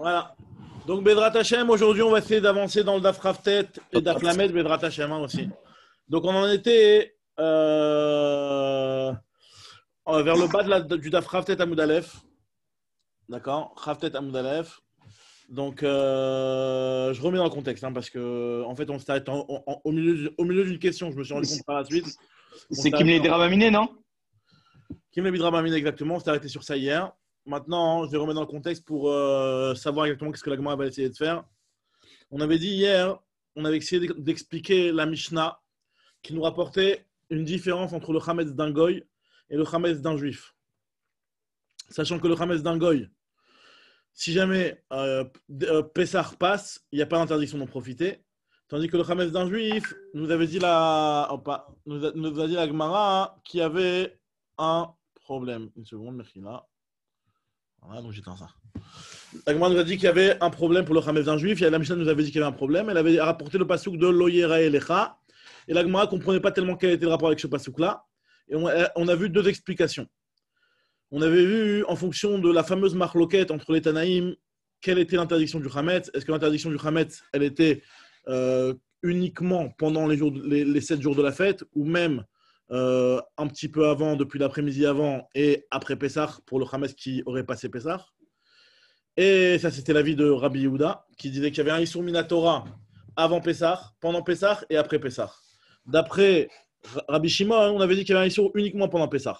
Voilà. Donc, Bedrat Hashem, aujourd'hui, on va essayer d'avancer dans le Daf Raftet et Daf Lamed, Bedrat Hashem aussi. Donc, on en était vers le bas du Daf Raftet Amoud Aleph. D'accord, Raftet Amoud Aleph. Donc, je remets dans le contexte, parce que, en fait, on s'arrête au milieu d'une question. Je me suis rendu compte par la suite. C'est Kimle Dramaminé, non? Kimle Dramaminé, exactement. On s'est arrêté sur ça hier. Maintenant, je vais remettre dans le contexte pour savoir exactement qu'est-ce que la Gemara va essayer de faire. On avait dit hier, on avait essayé d'expliquer la Mishnah qui nous rapportait une différence entre le Chametz d'un Goy et le Chametz d'un Juif. Sachant que le Chametz d'un Goy, si jamais Pessah passe, il n'y a pas d'interdiction d'en profiter. Tandis que le Chametz d'un Juif nous avait dit nous a dit la Gemara qu'il y avait un problème. Une seconde, merci là. Voilà, donc j'éteins ça. La Gemara nous a dit qu'il y avait un problème pour le Chametz d'un Juif. La Mishnah nous avait dit qu'il y avait un problème. Elle avait rapporté le passouk de Lo Yera Elecha. Et la Gemara ne comprenait pas tellement quel était le rapport avec ce passouk-là. Et on a vu deux explications. On avait vu, en fonction de la fameuse marloquette entre les Tanaïm, quelle était l'interdiction du Chametz. Est-ce que l'interdiction du Chametz, elle était uniquement pendant les 7 jours de la fête, ou même un petit peu avant, depuis l'après-midi avant, et après Pessah, pour le Chametz qui aurait passé Pessah. Et ça, c'était l'avis de Rabbi Yehuda, qui disait qu'il y avait un Issour Minatora avant Pessah, pendant Pessah et après Pessah. D'après Rabbi Shimon, on avait dit qu'il y avait un Issour uniquement pendant Pessah.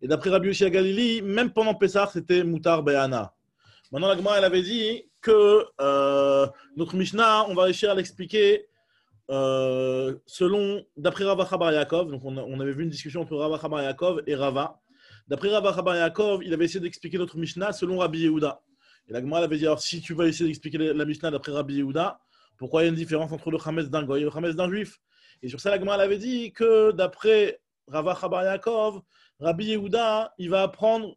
Et d'après Rabbi Yossi Galili, même pendant Pessah, c'était Moutar Be'ana. Maintenant, la Gemara, elle avait dit que notre Mishnah, on va réussir à l'expliquer d'après Rava Chabar Yaakov. Donc, on avait vu une discussion entre Rava Chabar Yaakov et Rava. D'après Rava Chabar Yaakov, il avait essayé d'expliquer notre Mishnah selon Rabbi Yehuda. Et la Gemara, elle avait dit, alors si tu vas essayer d'expliquer la Mishnah d'après Rabbi Yehuda, pourquoi il y a une différence entre le Chametz d'un Goy et le Chametz d'un Juif? Et sur ça, la Gemara, elle avait dit que d'après Rava Chabar Yaakov, Rabbi Yehuda, il va apprendre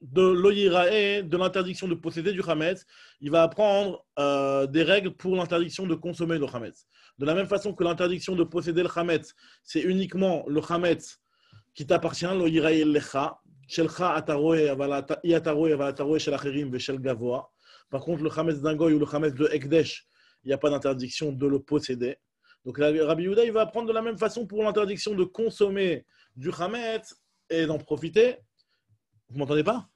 de l'Oyirae, de l'interdiction de posséder du Chametz. Il va apprendre des règles pour l'interdiction de consommer le Chametz. De la même façon que l'interdiction de posséder le Chametz, c'est uniquement le Chametz qui t'appartient, l'Oyirae lecha. Par contre, le Chametz d'un Goy ou le Chametz de Ekdesh, il n'y a pas d'interdiction de le posséder. Donc, Rabbi Yehuda, il va apprendre de la même façon pour l'interdiction de consommer du Chametz et d'en profiter. Vous m'entendez pas?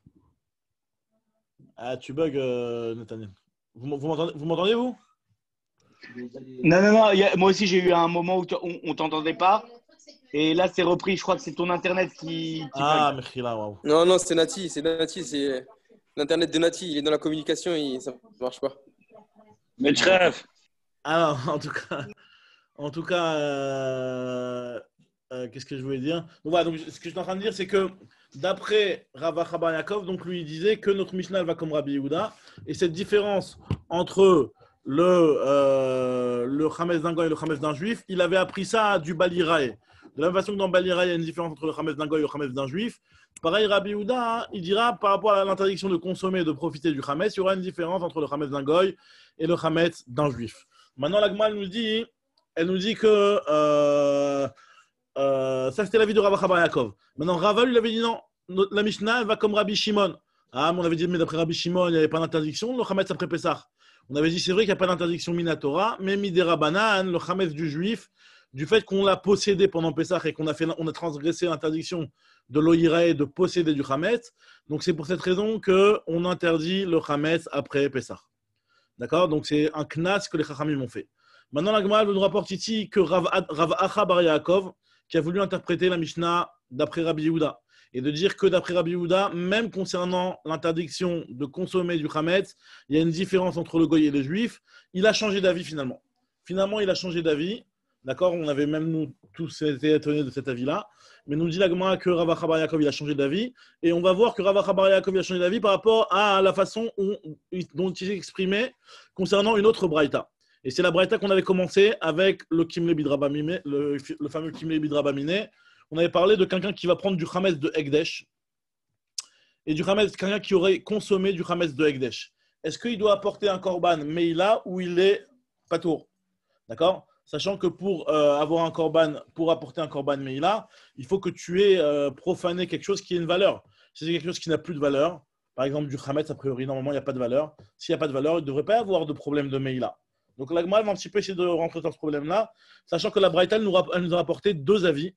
Ah, tu bugs, Nathaniel. Vous m'entendez, vous? Non. Moi aussi, j'ai eu un moment où on t'entendait pas. Et là, c'est repris. Je crois que c'est ton Internet qui Ah, bug. Mechila, waouh. Non, c'est Nati. C'est l'Internet de Nati. Il est dans la communication et ça ne marche pas. Mais chef. Alors, en tout cas, qu'est-ce que je voulais dire? Donc, voilà, donc, ce que je suis en train de dire, c'est que d'après Rava Chabar Yaakov, donc lui, il disait que notre Mishnah va comme Rabbi Yehuda. Et cette différence entre le Chametz d'un Goy et le Chametz d'un Juif, il avait appris ça du Balirae. De la même façon que dans Balirae, il y a une différence entre le Chametz d'un Goy et le Chametz d'un Juif. Pareil, Rabbi Yehuda, il dira par rapport à l'interdiction de consommer et de profiter du Chametz, il y aura une différence entre le Chametz d'un Goy et le Chametz d'un Juif. Maintenant, la Gemara elle nous dit que ça, c'était l'avis de Rava Chabar Yaakov. Maintenant, Rava lui avait dit non, la Mishnah, elle va comme Rabbi Shimon. Ah, mais on avait dit, mais d'après Rabbi Shimon, il n'y avait pas d'interdiction, le Chametz après Pessah. On avait dit, c'est vrai qu'il n'y a pas d'interdiction Minatora, mais Midera Banan, le Chametz du Juif, du fait qu'on l'a possédé pendant Pessah et qu'on a transgressé l'interdiction de l'Oïrae de posséder du Chametz. Donc, c'est pour cette raison qu'on interdit le Chametz après Pessah. D'accord? Donc, c'est un knas que les Chachamim ont fait. Maintenant, la Gemara nous rapporte ici que Rav Acha Bar Yaakov, qui a voulu interpréter la Mishnah d'après Rabbi Yehuda, et de dire que d'après Rabbi Yehuda, même concernant l'interdiction de consommer du Chametz, il y a une différence entre le Goy et le Juif. Il a changé d'avis finalement. Finalement, il a changé d'avis. D'accord? On avait même nous tous été étonnés de cet avis-là. Mais nous dit la Gemara que Rav Acha Bar Yaakov, il a changé d'avis. Et on va voir que Rav Acha Bar Yaakov, il a changé d'avis par rapport à la façon dont il s'est exprimé concernant une autre braïta. Et c'est la braïta qu'on avait commencé avec le Kimle Bidrabamine, le fameux Kimle Bidrabamine. On avait parlé de quelqu'un qui va prendre du Chametz de Ekdesh et du Chametz, quelqu'un qui aurait consommé du Chametz de Ekdesh. Est-ce qu'il doit apporter un korban Meila ou il est patour? D'accord? Sachant que pour avoir un korban, pour apporter un korban Meila, il faut que tu aies profané quelque chose qui ait une valeur. Si c'est quelque chose qui n'a plus de valeur, par exemple du Hametz, a priori, normalement, il n'y a pas de valeur. S'il n'y a pas de valeur, il ne devrait pas y avoir de problème de Meïla. Donc la Gemara va un petit peu essayer de rentrer dans ce problème-là, sachant que la Braïta elle nous a rapporté deux avis.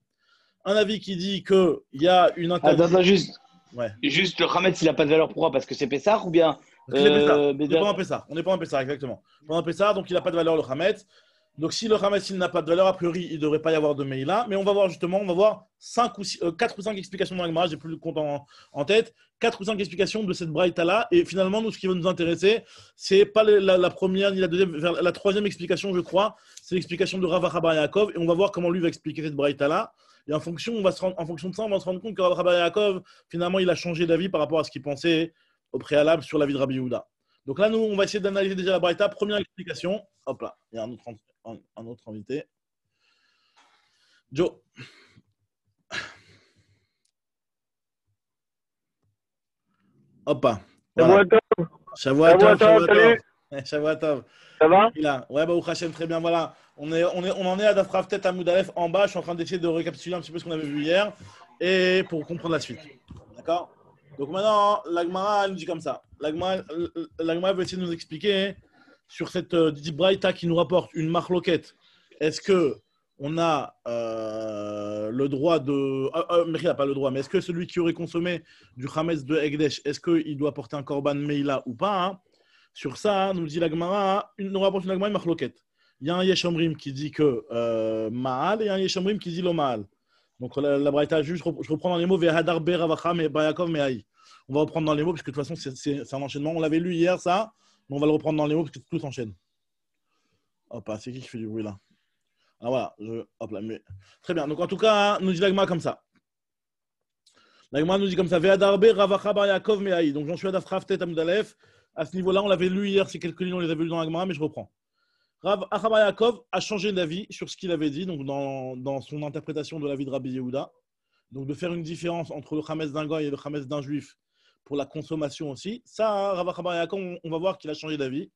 Un avis qui dit qu'il y a une interdiction. Attends, juste. Ouais. Juste le Hametz, il n'a pas de valeur. Pourquoi? Parce que c'est Pessah ou bien Parce qu'il est Pessah. On est Bédard. pendant Pessah. On est pendant Pessah, exactement. Pendant Pessah, donc il n'a pas de valeur le Hametz. Donc si le Hametz il n'a pas de valeur, a priori, il ne devrait pas y avoir de Meïla. Mais on va voir justement, on va voir 4 ou 5 explications dans la Gemara, j'ai plus le compte en tête. 4 ou 5 explications de cette Braïta-là. Et finalement, nous, ce qui va nous intéresser, c'est pas la première ni la deuxième, la troisième explication, je crois. C'est l'explication de Rav Achabar Yaakov. Et on va voir comment lui va expliquer cette Braïta-là. Et en fonction de ça, on va se rendre compte que Rav Achabar Yaakov, finalement, il a changé d'avis par rapport à ce qu'il pensait au préalable sur l'avis de Rabbi Yehuda. Donc là, nous, on va essayer d'analyser déjà la Braïta. Première explication. Hop là, il y a un autre invité. Joe. Hop là. Voilà. Shavuatov. Ça va? Ouais, Baruch Hashem, très bien. Voilà. On en est à Dafraf Tet Amud Aleph en bas. Je suis en train d'essayer de récapituler un petit peu ce qu'on avait vu hier et pour comprendre la suite. D'accord? Donc maintenant, la Gemara, elle nous dit comme ça. La Gemara veut essayer de nous expliquer sur cette Braïta qui nous rapporte une marloquette. Est-ce que on a le droit de. Mais il n'a pas le droit, mais est-ce que celui qui aurait consommé du Hametz de Egdesh, est-ce qu'il doit porter un korban Meïla ou pas hein? Sur ça, nous dit la Gemara, nous rapporte une Gemara une marloquette. Il y a un Yeshomrim qui dit que Ma'al et un Yeshomrim qui dit lo Ma'al. Donc la Braïta, je reprends dans les mots Vehadar Be Ravacham et Bayakov Me'aï. On va reprendre dans les mots, parce que de toute façon, c'est un enchaînement. On l'avait lu hier, ça, mais on va le reprendre dans les mots, parce que tout s'enchaîne. Hop, c'est qui fait du bruit là? Ah voilà, hop là, mais... Très bien, donc en tout cas, nous dit la Gemara comme ça. La Gemara nous dit comme ça Vehadar Be Ravacha Bayakov Me'aï. Donc j'en suis à Dafraf Tet Amud Aleph. À ce niveau-là, on l'avait lu hier, ces quelques lignes, on les avait lus dans la Gemara, mais je reprends. Rav Achabar Yaakov a changé d'avis sur ce qu'il avait dit, donc dans son interprétation de l'avis de Rabbi Yehuda. Donc de faire une différence entre le Hametz d'un goy et le Hametz d'un juif pour la consommation aussi. Ça, Rav Achabar Yaakov, on va voir qu'il a changé d'avis.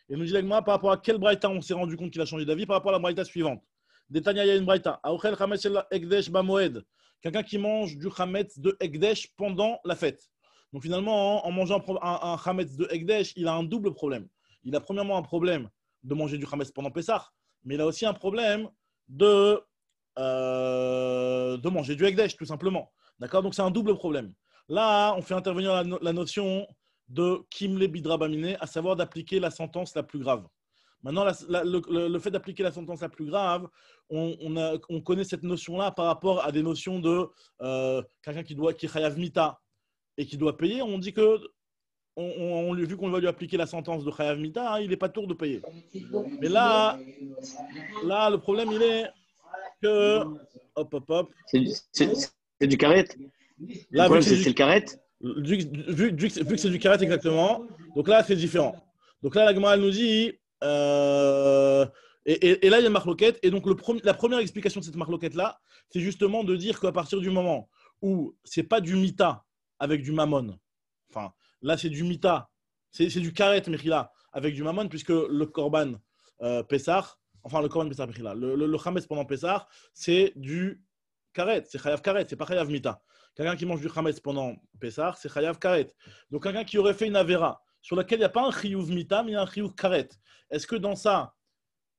Et nous dit la Gemara par rapport à quelle braïta on s'est rendu compte qu'il a changé d'avis par rapport à la braïta suivante. Détania, il y a une braïta. Aochel Hametz el Egdesh Bamoed. Quelqu'un qui mange du Hametz de Egdesh pendant la fête. Donc finalement, en mangeant un Hametz de Egdesh, il a un double problème. Il a premièrement un problème de manger du Hametz pendant Pessah, mais il a aussi un problème de manger du Egdesh, tout simplement. D'accord? Donc c'est un double problème. Là, on fait intervenir la notion de Kimle Bidra Bamine, à savoir d'appliquer la sentence la plus grave. Maintenant, le fait d'appliquer la sentence la plus grave, on connaît cette notion-là par rapport à des notions de quelqu'un qui est Chayav Mita et qui doit payer. On dit que, vu qu'on va lui appliquer la sentence de Chayav Mita, hein, il n'est pas tour de payer. Mais là, le problème, il est que... Hop. C'est du carré. Là, vu que c'est le carré. Vu que c'est du carré, exactement. Donc là, c'est différent. Donc là, la Gemara nous dit... et là, il y a une marloquette. Et donc, la première explication de cette marloquette-là, c'est justement de dire qu'à partir du moment où c'est pas du mita avec du mammon, enfin, là, c'est du mita, c'est du karet mechila avec du mammon, puisque le korban Pessah, enfin, le korban Pessah mechila, le chametz pendant Pessah, c'est du karet, c'est chayav karet, c'est pas chayav mita. Quelqu'un qui mange du chametz pendant Pessah, c'est chayav karet. Donc, quelqu'un qui aurait fait une avera sur laquelle il n'y a pas un chiyuv mita, mais il y a un chiyuv karet. Est-ce que dans ça,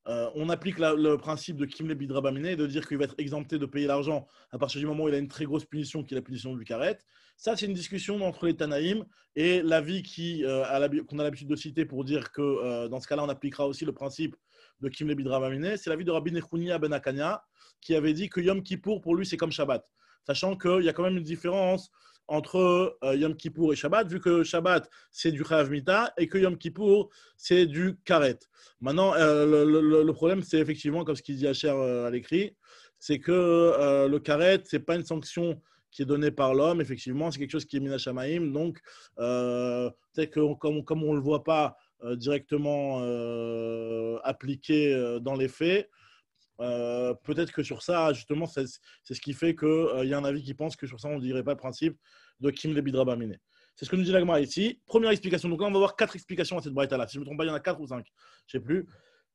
on applique le principe de Kimle Bidra Bamine, de dire qu'il va être exempté de payer l'argent à partir du moment où il a une très grosse punition, qui est la punition du karet? Ça, c'est une discussion entre les Tanaïm et l'avis qu'on a l'habitude de citer pour dire que dans ce cas-là, on appliquera aussi le principe de Kimle Bidra Bamine. C'est l'avis de Rabbi Nechounia ben Akania, qui avait dit que Yom Kippour, pour lui, c'est comme Shabbat. Sachant qu'il y a quand même une différence entre Yom Kippour et Shabbat, vu que Shabbat, c'est du Chayav Mita et que Yom Kippour, c'est du Karet. Maintenant, le problème, c'est effectivement, comme ce qu'il dit Asher à l'écrit, c'est que le Karet, ce n'est pas une sanction qui est donnée par l'homme, effectivement, c'est quelque chose qui est Mina Shamaim. Donc, peut-être que comme on ne le voit pas directement appliqué dans les faits, peut-être que sur ça, justement, c'est ce qui fait qu'il y a un avis qui pense que sur ça, on ne dirait pas le principe de Kimle Bidra Bamine. C'est ce que nous dit la Gemara ici. Première explication. Donc là, on va voir 4 explications à cette braïta-là. Si je ne me trompe pas, il y en a 4 ou 5. Je ne sais plus.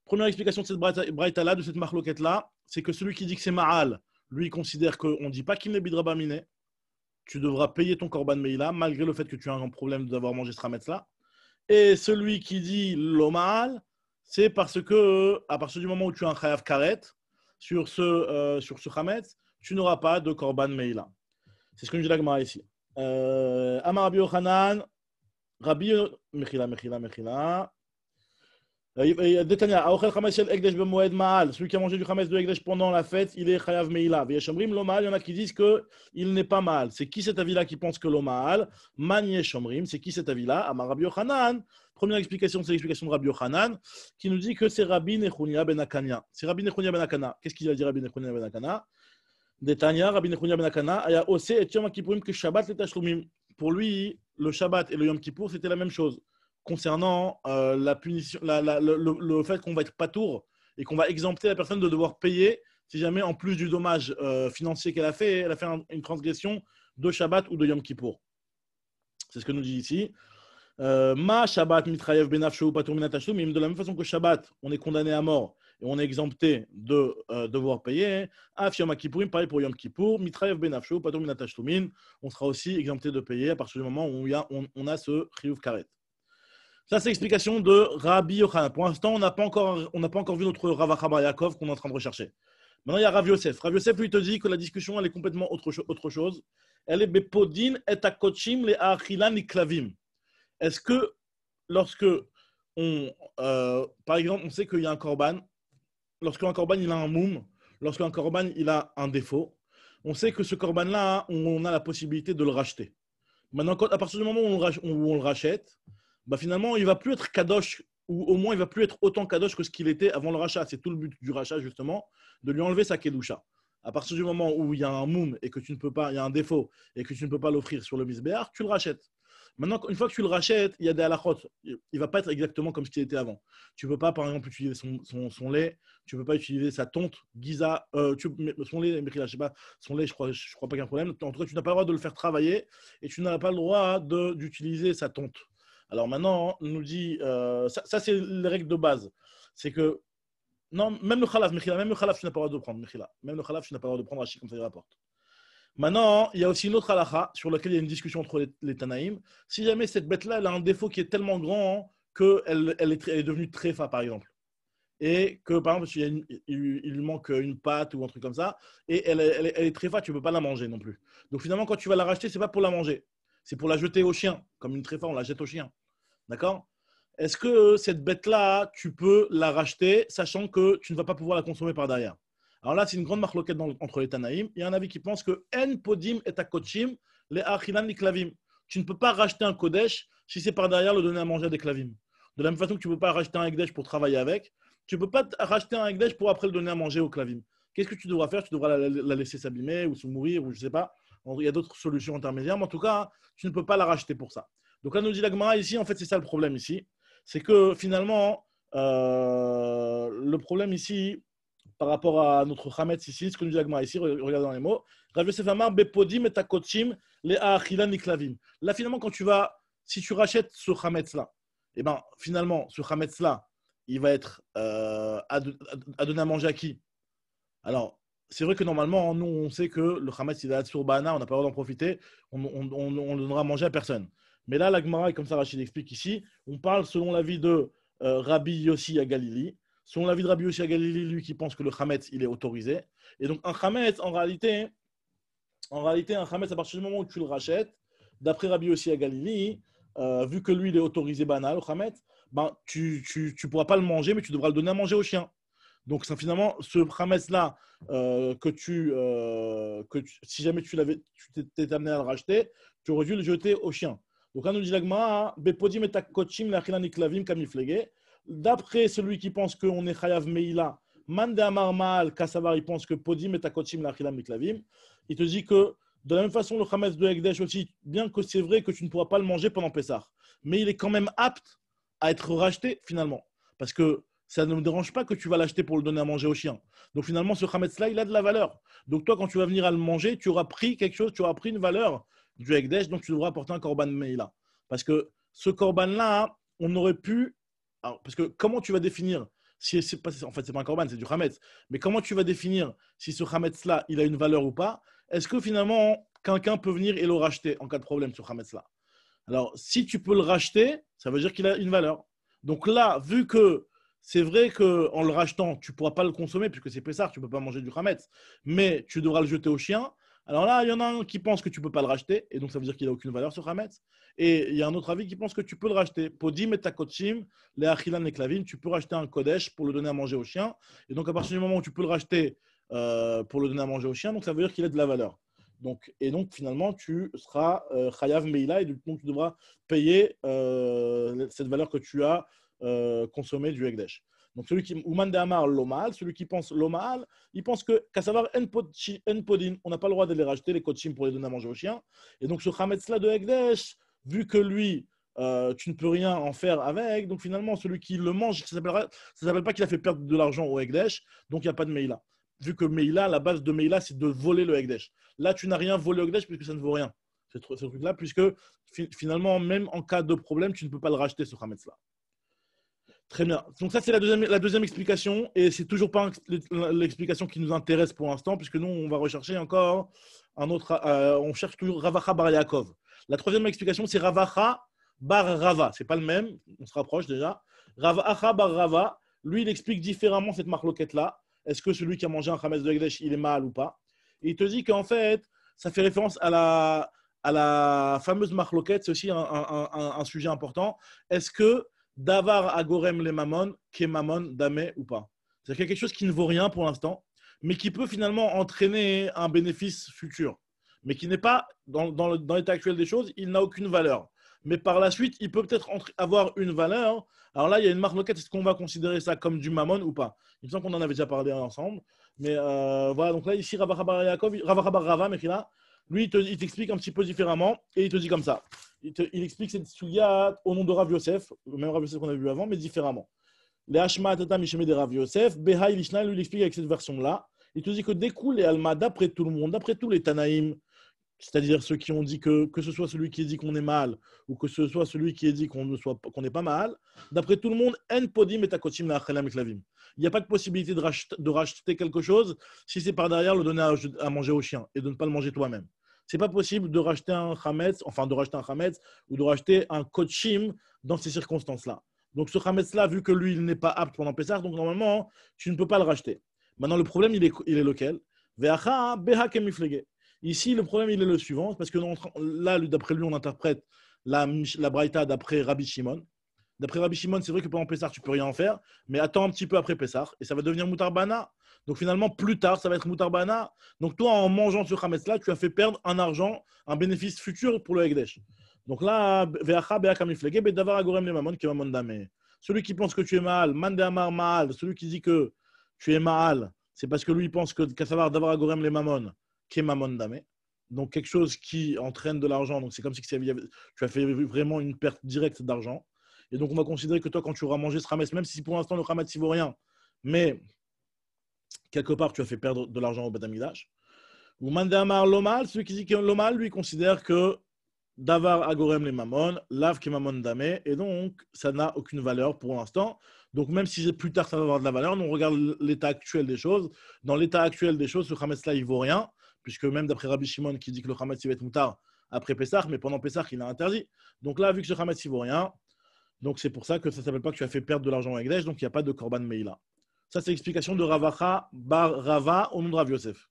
Première explication de cette braïta-là, de cette marloquette-là, c'est que celui qui dit que c'est Ma'al, lui, il considère qu'on ne dit pas Kimle Bidra Bamine. tu devras payer ton korban meila, malgré le fait que tu as un problème d'avoir mangé ce hametz-là. Et celui qui dit l'omal, c'est parce que, à partir du moment où tu as un chayav karet sur ce hametz, tu n'auras pas de korban meila. C'est ce que nous dit la Gemara ici. Amar Rabbi Yochanan, Rabbi Mechila. Détania, Aochel Chametz Shel Ekdesh Bemoed Ma'al, celui qui a mangé du Chametz de Ekdesh pendant la fête, il est Chayav Meila. Veyeshomrim lo Ma'al, il y en a qui disent qu'il n'est pas Ma'al. C'est qui cet avis-là qui pense que lo Ma'al? Man Yeshomrim, c'est qui cet avis-là? Amar Rabbi Yochanan. Première explication, c'est l'explication de Rabbi Yochanan, qui nous dit que c'est Rabbi Nechunia ben Akania. C'est Rabbi Nechunia ben Akana. Qu'est-ce qu'il a dit Rabbi Nechunia ben Akana? Détania, Rabbi Nechunia ben Akana, Aya Ose et Yom Kippourim que Shabbat et Tashlumim. Pour lui, le Shabbat et le Yom Kippour, c'était la même chose. Concernant la punition, le fait qu'on va être patour et qu'on va exempter la personne de devoir payer si jamais, en plus du dommage financier qu'elle a fait, elle a fait une transgression de Shabbat ou de Yom Kippour. C'est ce que nous dit ici. Ma Shabbat mitrayev benafshu patur minat tashlumim. De la même façon que Shabbat, on est condamné à mort et on est exempté de devoir payer. Af Yom Kippourim, pareil pour Yom Kippour, mitrayev benafshu patur minat tashlumim. On sera aussi exempté de payer à partir du moment où on a ce chiyuv karet. Ça, c'est l'explication de Rabbi Yochanan. Pour l'instant, on n'a pas encore vu notre Rav Acha bar Yaakov qu'on est en train de rechercher. Maintenant, il y a Rav Yosef. Rav Yosef lui te dit que la discussion, elle est complètement autre chose. Elle est Bepodin et Akochim le Achilan Niklavim. Est-ce que lorsque par exemple, on sait qu'il y a un korban, lorsqu'un korban il a un moum, lorsqu'un korban il a un défaut, on sait que ce korban-là, on a la possibilité de le racheter. Maintenant, à partir du moment où on le rachète, bah finalement, il ne va plus être kadosh, ou au moins il ne va plus être autant kadosh que ce qu'il était avant le rachat. C'est tout le but du rachat, justement, de lui enlever sa kedusha. À partir du moment où il y a un moum et que tu ne peux pas, il y a un défaut et que tu ne peux pas l'offrir sur le misbéar, tu le rachètes. Maintenant, une fois que tu le rachètes, il y a des halachot. Il ne va pas être exactement comme ce qu'il était avant. Tu ne peux pas, par exemple, utiliser son lait. Tu ne peux pas utiliser sa tonte, giza, son lait, je sais pas, son lait, je crois pas qu'il y a un problème. En tout cas, tu n'as pas le droit de le faire travailler et tu n'as pas le droit d'utiliser sa tonte. Alors maintenant, on nous dit, ça c'est les règles de base. C'est que, non, même le khalaf, tu n'as pas le droit de prendre, même le khalaf, tu n'as pas le droit de prendre, Rashi, comme ça il rapporte. Maintenant, il y a aussi une autre halakha sur laquelle il y a une discussion entre les Tanaïm. Si jamais cette bête-là, elle a un défaut qui est tellement grand qu'elle est devenue tréfa, par exemple. Et que, par exemple, il lui manque une patte ou un truc comme ça, et elle est tréfa, tu ne peux pas la manger non plus. Donc finalement, quand tu vas la racheter, ce n'est pas pour la manger. C'est pour la jeter au chien. Comme une tréfa, on la jette au chien. D'accord? Est-ce que cette bête-là, tu peux la racheter, sachant que tu ne vas pas pouvoir la consommer par derrière? Alors là, c'est une grande marloquette entre les Tanaïm. Il y a un avis qui pense que En podim et akochim les achilan niklavim. Tu ne peux pas racheter un kodesh si c'est par derrière le donner à manger à des klavim. De la même façon que tu ne peux pas racheter un ekdesh pour travailler avec, tu ne peux pas racheter un ekdesh pour après le donner à manger aux klavim. Qu'est-ce que tu devras faire? Tu devras la laisser s'abîmer ou se mourir ou je ne sais pas. Il y a d'autres solutions intermédiaires, mais en tout cas, tu ne peux pas la racheter pour ça. Donc là, nous dit la Gemara ici, en fait, c'est ça le problème ici. C'est que finalement, le problème ici, par rapport à notre Chametz ici, ce que nous dit la Gemara ici, regardez dans les mots, Rav Yosef Amar, Bepodim et Akochim, les Achilan Niklavim. Là, finalement, si tu rachètes ce Chametz-là, et ben finalement, ce Chametz-là, il va être à donner à manger à qui? Alors, c'est vrai que normalement, nous, on sait que le Chametz, il est sur Bana, on n'a pas le droit d'en profiter, on le donnera à manger à personne. Mais là, la Gemara, et comme ça Rachid explique ici, on parle selon l'avis de Rabbi Yossi à Galili. Selon l'avis de Rabbi Yossi à Galili, lui qui pense que le Chametz, il est autorisé. Et donc, un Chametz, en réalité, un Chametz, à partir du moment où tu le rachètes, d'après Rabbi Yossi à Galili, vu que lui, il est autorisé banal, le Chametz, ben, tu ne pourras pas le manger, mais tu devras le donner à manger au chien. Donc, finalement, ce Chametz-là, si jamais tu t'es amené à le racheter, tu aurais dû le jeter au chien. Donc là, nous dit l'Agma, Bepodim et Akochim l'Achilan Niklavim kamiflege. D'après celui qui pense qu'on est Chayav Meila, Mande Amar Maal Kassavar, il pense que Podim et Akochim l'Achilan Niklavim. Il te dit que de la même façon, le Chametz de Ekdesh aussi, bien que c'est vrai que tu ne pourras pas le manger pendant Pessah, mais il est quand même apte à être racheté finalement. Parce que ça ne me dérange pas que tu vas l'acheter pour le donner à manger au chien. Donc finalement, ce Chametz-là, il a de la valeur. Donc toi, quand tu vas venir à le manger, tu auras pris quelque chose, tu auras pris une valeur du Ekdesh, donc tu devras apporter un korban meila. Parce que ce korban-là, on aurait pu... Alors, parce que comment tu vas définir si c'est pas, en fait, c'est pas un korban, c'est du Chametz. Mais comment tu vas définir si ce Chametz-là, il a une valeur ou pas? Est-ce que finalement, quelqu'un peut venir et le racheter en cas de problème sur Hametz là. Alors, si tu peux le racheter, ça veut dire qu'il a une valeur. Donc là, vu que c'est vrai qu'en le rachetant, tu ne pourras pas le consommer puisque c'est Pessah, tu ne peux pas manger du Hametz, mais tu devras le jeter au chien. Alors là, il y en a un qui pense que tu ne peux pas le racheter, et donc ça veut dire qu'il n'a aucune valeur sur Hametz. Et il y a un autre avis qui pense que tu peux le racheter. Podim et takochim, les achilan et klavim, tu peux racheter un kodesh pour le donner à manger au chien. Et donc à partir du moment où tu peux le racheter pour le donner à manger au chien, donc ça veut dire qu'il a de la valeur. Et donc finalement, tu seras chayav meila, et donc tu devras payer cette valeur que tu as consommée du Ekdesh. Donc celui qui Ouman de Amar Lomal, celui qui pense Lomal, il pense qu'à savoir en podin, on n'a pas le droit de les racheter, les kochim, pour les donner à manger aux chiens. Et donc ce Hametz-là de Ekdesh, vu que lui, tu ne peux rien en faire avec, donc finalement celui qui le mange, ça ne s'appelle pas qu'il a fait perdre de l'argent au Ekdesh, donc il n'y a pas de Meila. Vu que Meila, la base de Meila, c'est de voler le Ekdesh. Là, tu n'as rien volé au Ekdesh puisque ça ne vaut rien, ce truc-là, puisque finalement, même en cas de problème, tu ne peux pas le racheter, ce Hametz-là. Très bien. Donc ça, c'est la deuxième explication. Et c'est toujours pas l'explication qui nous intéresse pour l'instant, puisque nous, on va rechercher encore un autre. On cherche toujours Ravacha bar Yaakov. La troisième explication, c'est Ravacha bar Rava. C'est pas le même. On se rapproche déjà. Ravacha bar Rava, lui, il explique différemment cette marloquette-là. Est-ce que celui qui a mangé un Hametz de Ekdesh, il est mal ou pas? Et il te dit qu'en fait, ça fait référence à la fameuse marloquette. C'est aussi un sujet important. Est-ce que Davar agorem les mamon, qu'est mamon damé ou pas? C'est-à-dire qu'il y a quelque chose qui ne vaut rien pour l'instant, mais qui peut finalement entraîner un bénéfice futur, mais qui n'est pas, dans l'état actuel des choses, il n'a aucune valeur. Mais par la suite, il peut peut-être avoir une valeur. Alors là, il y a une marque loquette. Est-ce qu'on va considérer ça comme du mamon ou pas? Il me semble qu'on en avait déjà parlé ensemble. Mais voilà, donc là, ici, Ravacha bar Rava, mais là, lui, il t'explique un petit peu différemment et il te dit comme ça. Il explique cette suya au nom de Rav Yosef, le même Rav Yosef qu'on a vu avant, mais différemment. Les Hashma Tata Mishemé de Rav Yosef, Behaï Lishna, lui, il explique avec cette version-là. Il te dit que découle les Alma, d'après tout le monde, d'après tous les Tanaïm, c'est-à-dire ceux qui ont dit que ce soit celui qui dit qu'on est mal ou que ce soit celui qui dit qu'on n'est pas mal, d'après tout le monde, En Podim et Takotim la Achelam et Klavim. Il n'y a pas de possibilité de racheter quelque chose si c'est par derrière le donner à manger au chien et de ne pas le manger toi-même. C'est pas possible de racheter un Hametz, ou de racheter un Kochim dans ces circonstances-là. Donc ce Hametz-là, vu que lui, il n'est pas apte pendant Pessah, donc normalement, tu ne peux pas le racheter. Maintenant, le problème, il est lequel? Ve'acha beha kemiflege. Ici, le problème, il est le suivant, parce que là, d'après lui, on interprète la Braïta d'après Rabbi Shimon. D'après Rabbi Shimon, c'est vrai que pendant Pessah, tu ne peux rien en faire, mais attends un petit peu après Pessah, et ça va devenir Moutar Bana. Donc finalement, plus tard, ça va être Moutar Bana. Donc toi, en mangeant ce Hametz-là, tu as fait perdre un argent, un bénéfice futur pour le Ekdesh. Donc là, celui qui pense que tu es mal, Mandéamar mal, celui qui dit que tu es mal, c'est parce que lui, il pense que savoir d'avoir agorem les mamon, qui est mamon damé. Donc quelque chose qui entraîne de l'argent. Donc c'est comme si tu as fait vraiment une perte directe d'argent. Et donc on va considérer que toi, quand tu auras mangé ce Hametz, même si pour l'instant le Hametz ne vaut rien, mais quelque part, tu as fait perdre de l'argent au Beth Amikdash. Ou Mandéamar Lomal, celui qui dit que Lomal, lui, considère que Davar Agorem les Mamon, Lav qui Mamon Damé, et donc ça n'a aucune valeur pour l'instant. Donc même si plus tard ça va avoir de la valeur, nous on regarde l'état actuel des choses. Dans l'état actuel des choses, ce Hametz là il vaut rien, puisque même d'après Rabbi Shimon qui dit que le Hametz il va être moutar après Pessah, mais pendant Pessah il a interdit. Donc là, vu que ce Hametz il vaut rien, donc c'est pour ça que ça ne s'appelle pas que tu as fait perdre de l'argent au Ekdesh, donc il n'y a pas de Korban Meila. Ça c'est l'explication de Ravacha bar Rava au nom de Rav Yosef.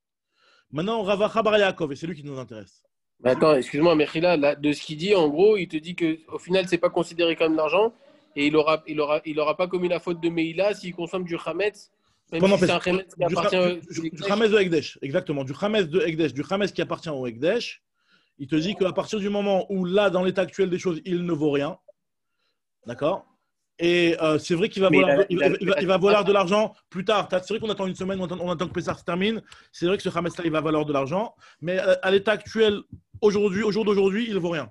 Maintenant Ravacha bar Yaakov, et c'est lui qui nous intéresse. Mais attends, excuse-moi, Mechila, là, de ce qu'il dit, en gros, il te dit qu'au final, c'est pas considéré comme de l'argent et il aura pas commis la faute de Meïla s'il consomme du Hametz, même Pendant si c'est un Hametz qui appartient du Hametz de Ekdesh, exactement, du Hametz de Ekdesh, du Hametz qui appartient au Ekdesh. Il te dit qu'à partir du moment où là, dans l'état actuel des choses, il ne vaut rien, d'accord? Et c'est vrai qu'il va valoir de l'argent plus tard. C'est vrai qu'on attend une semaine, on attend que Pessah se termine. C'est vrai que ce Hametz-là, il va valoir de l'argent. Mais à l'état actuel, au jour d'aujourd'hui, il ne vaut rien.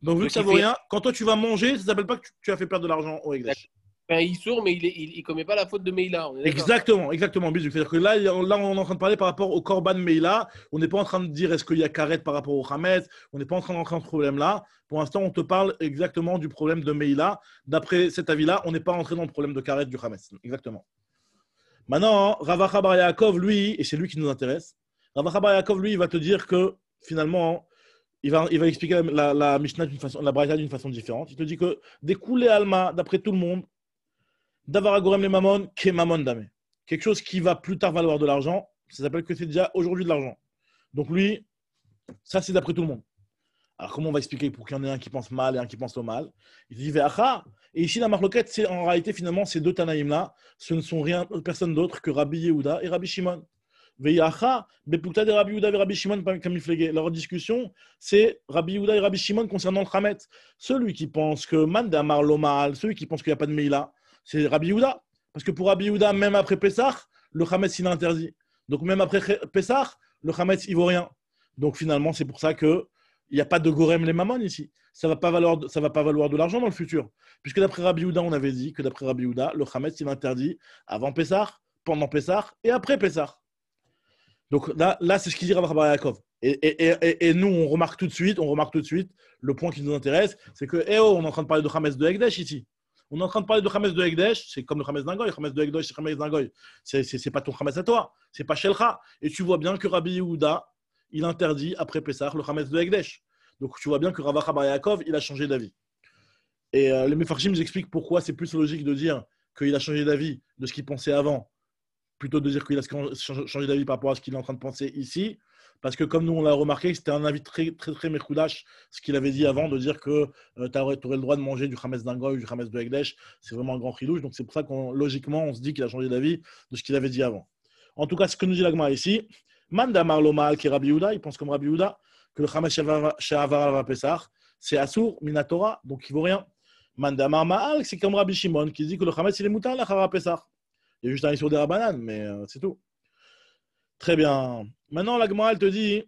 Donc, vu que ça ne vaut rien, quand toi, tu vas manger, ça ne s'appelle pas que tu as fait perdre de l'argent au Ekdesh. Il sourd, mais il ne commet pas la faute de Meïla. Exactement, Bisou. C'est-à-dire que là, on est en train de parler par rapport au Korban Meïla. On n'est pas en train de dire est-ce qu'il y a Karet par rapport au Hametz. On n'est pas en train d'entrer dans ce problème-là. Pour l'instant, on te parle exactement du problème de Meïla. D'après cet avis-là, on n'est pas entré dans le problème de Karet du Hametz. Exactement. Maintenant, Ravacha bar Yaakov, lui, et c'est lui qui nous intéresse, Ravacha bar Yaakov, lui, il va te dire que finalement, il va expliquer la Mishnah la Braïta d'une façon différente. Il te dit que découler Alma, d'après tout le monde, d'avoir agorem les mamon, qu'est mamon damé. Quelque chose qui va plus tard valoir de l'argent, ça s'appelle que c'est déjà aujourd'hui de l'argent. Donc lui, ça c'est d'après tout le monde. Alors comment on va expliquer pour qu'il y en ait un qui pense mal et un qui pense au mal? Il dit Ve'acha. Et ici la marloquette, c'est en réalité finalement ces deux Tanaïm là, ce ne sont personne d'autre que Rabbi Yehuda et Rabbi Shimon. Ve'acha, Bepukta de Rabbi Yehuda et Rabbi Shimon kamiflege. Leur discussion, c'est Rabbi Yehuda et Rabbi Shimon concernant le Khamet. Celui qui pense que Man Damar Lomal, celui qui pense qu'il n'y a pas de Meila, c'est Rabbi Yehuda. Parce que pour Rabbi Yehuda, même après Pessah, le Khamet il est interdit. Donc même après Pessah, le Khamet il vaut rien. Donc finalement, c'est pour ça que il n'y a pas de gorem les mamon ici. Ça ne va pas valoir de l'argent dans le futur. Puisque d'après Rabbi Yehuda, on avait dit que d'après Rabbi Yehuda, le Khametz il est interdit avant Pessah, pendant Pessah et après Pessah. Donc là c'est ce qu'il dit Rav Yaakov. Et nous, on remarque tout de suite le point qui nous intéresse, c'est que, on est en train de parler de Khametz de Hekdesh ici. On est en train de parler de Khametz de Hekdesh, c'est comme le Khametz d'Angoy. Khametz de Hekdesh, c'est Khametz d'Angoy. C'est pas ton Khametz à toi, c'est pas Shelcha. Et tu vois bien que Rabbi Yehuda, il interdit après Pessah le Khametz de Hekdesh. Donc tu vois bien que Rav Yaakov, il a changé d'avis. Et les Mefarshim nous expliquent pourquoi c'est plus logique de dire qu'il a changé d'avis de ce qu'il pensait avant, plutôt de dire qu'il a changé d'avis par rapport à ce qu'il est en train de penser ici. Parce que comme nous on l'a remarqué, c'était un avis très très très merkoudash, ce qu'il avait dit avant de dire que tu aurais le droit de manger du Khametz d'Angoy ou du Khametz de Hekdesh. C'est vraiment un grand chidouche. Donc c'est pour ça qu'on logiquement on se dit qu'il a changé d'avis de ce qu'il avait dit avant. En tout cas, ce que nous dit l'Agma ici, Mandamar Lomal qui est Rabbi Yehuda, il pense comme Rabbi Yehuda que le Khametz She'avar va Pessah, c'est Assour, Minatora, donc il vaut rien. Mandamar Ma'al, c'est comme Rabbi Shimon qui dit que le Khametz il est Moutar, la Chara Pessah. Il y a juste un issur des Rabbanan, mais c'est tout. Très bien. Maintenant, la Gemara, elle te dit.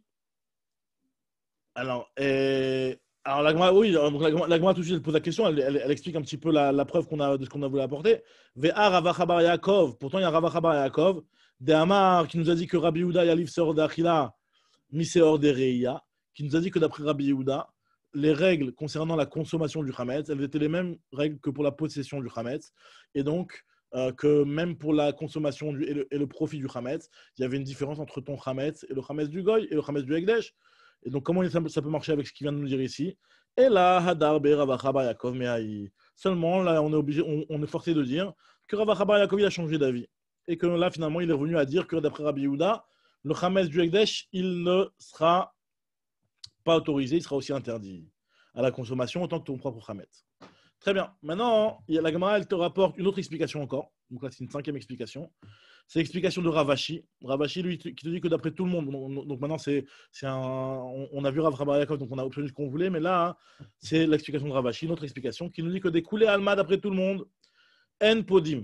Alors la Gemara, oui, la Gemara tout de suite, elle pose la question, elle explique un petit peu la preuve de ce qu'on a voulu apporter. Ve'ar Ravachabar Yaakov. Pourtant, il y a Ravachabar Yaakov, de Amar, qui nous a dit que Rabbi Yehuda Yalif Seor d'Achila, Miseor de Reia, qui nous a dit que d'après Rabbi Yehuda, les règles concernant la consommation du Khametz, elles étaient les mêmes règles que pour la possession du Khametz. Et donc, que même pour la consommation et le profit du Khametz, il y avait une différence entre ton Khametz et le Khametz du Goy et le Khametz du Hekdesh. Et donc, comment ça peut marcher avec ce qu'il vient de nous dire ici? Et là, Hadar Be Ravachabar Yaakov Mehaï. Seulement, là, on est forcé de dire que Ravachabar Yaakov il a changé d'avis. Et que là, finalement, il est revenu à dire que d'après Rabbi Yehuda, le Khametz du Hekdesh, il ne sera pas autorisé, il sera aussi interdit à la consommation autant que ton propre Khametz. Très bien. Maintenant, la Gemara, elle te rapporte une autre explication encore. Donc là, c'est une cinquième explication. C'est l'explication de Ravashi. Ravashi, lui, qui te dit que d'après tout le monde. Donc maintenant, on a vu Rav Yaakov, donc on a obtenu ce qu'on voulait. Mais là, c'est l'explication de Ravashi, une autre explication, qui nous dit que des coulées Alma, d'après tout le monde, En Podim.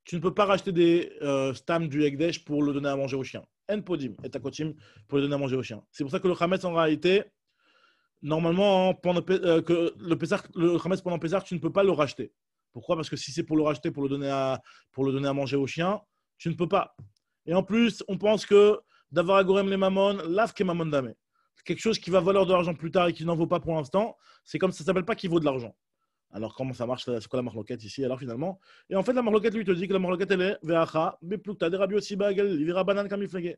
Tu ne peux pas racheter des stams du Hekdesh pour le donner à manger aux chiens. En Podim, et Takotim, pour le donner à manger aux chiens. C'est pour ça que le Khametz, en réalité, normalement, que le Khametz pendant Pessah, tu ne peux pas le racheter. Pourquoi? Parce que si c'est pour le racheter, pour le donner à manger aux chiens, tu ne peux pas. Et en plus, on pense que d'avoir agorem les mamon, lave ke mamon dame. Quelque chose qui va valoir de l'argent plus tard et qui n'en vaut pas pour l'instant, c'est comme ça s'appelle pas qu'il vaut de l'argent. Alors comment ça marche? C'est quoi la marloquette ici alors finalement? Et en fait, la marloquette lui te dit que la marloquette elle est ve'acha beplukta de Rabbi Yossi ba'agel livira banan kamiflege.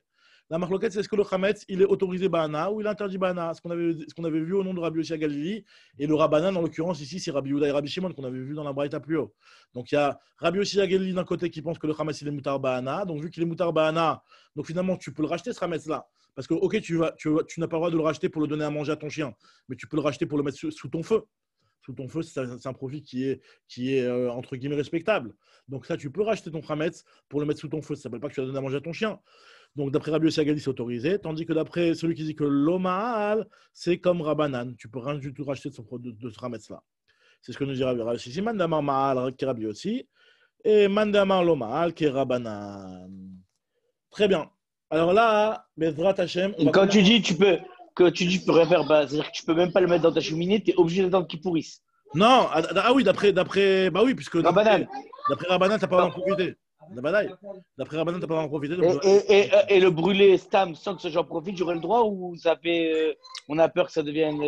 La marloquette, c'est est-ce que le Khametz, il est autorisé Ba'ana ou il est interdit Ba'ana? Ce qu'on avait vu au nom de Rabbi Yossi à Galili. Et le Rabbanan, en l'occurrence, ici, c'est Rabbi Yehuda et Rabbi Shimon qu'on avait vu dans la Braïta plus haut. Donc il y a Rabbi Yossi à Galili d'un côté qui pense que le Khametz, il est Moutar Ba'ana. Donc vu qu'il est Moutar Ba'ana, donc finalement, tu peux le racheter ce Khametz-là. Parce que, ok, tu n'as pas le droit de le racheter pour le donner à manger à ton chien, mais tu peux le racheter pour le mettre sous ton feu. Sous ton feu, c'est un profit qui est entre guillemets respectable. Donc ça, tu peux racheter ton Khametz pour le mettre sous ton feu. Ça ne s'appelle pas que tu vas donner à manger à ton chien. Donc d'après Rabbi Yossi Agali, c'est autorisé. Tandis que d'après celui qui dit que l'Oma'al, c'est comme Rabbanan. Tu ne peux rien du tout racheter de ce Khametz-là. C'est ce que nous dit Rabbi Yossi. C'est Mandamar Ma'al qui est Rabbi Yossi et Mandamar l'Oma'al qui est Rabbanan. Très bien. Alors là, Bezrat Hashem. Quand tu dis tu peux rien faire, c'est-à-dire que tu peux même pas le mettre dans ta cheminée, tu es obligé d'attendre qu'il pourrisse. Non, oui, bah oui, puisque Rabbanan. D'après Rabbanan, tu n'as pas en profité. D'après Rabbanan, tu n'as pas en profité. Et le brûler stam sans que j'en profite, j'aurais le droit ou ça fait. On a peur que ça devienne.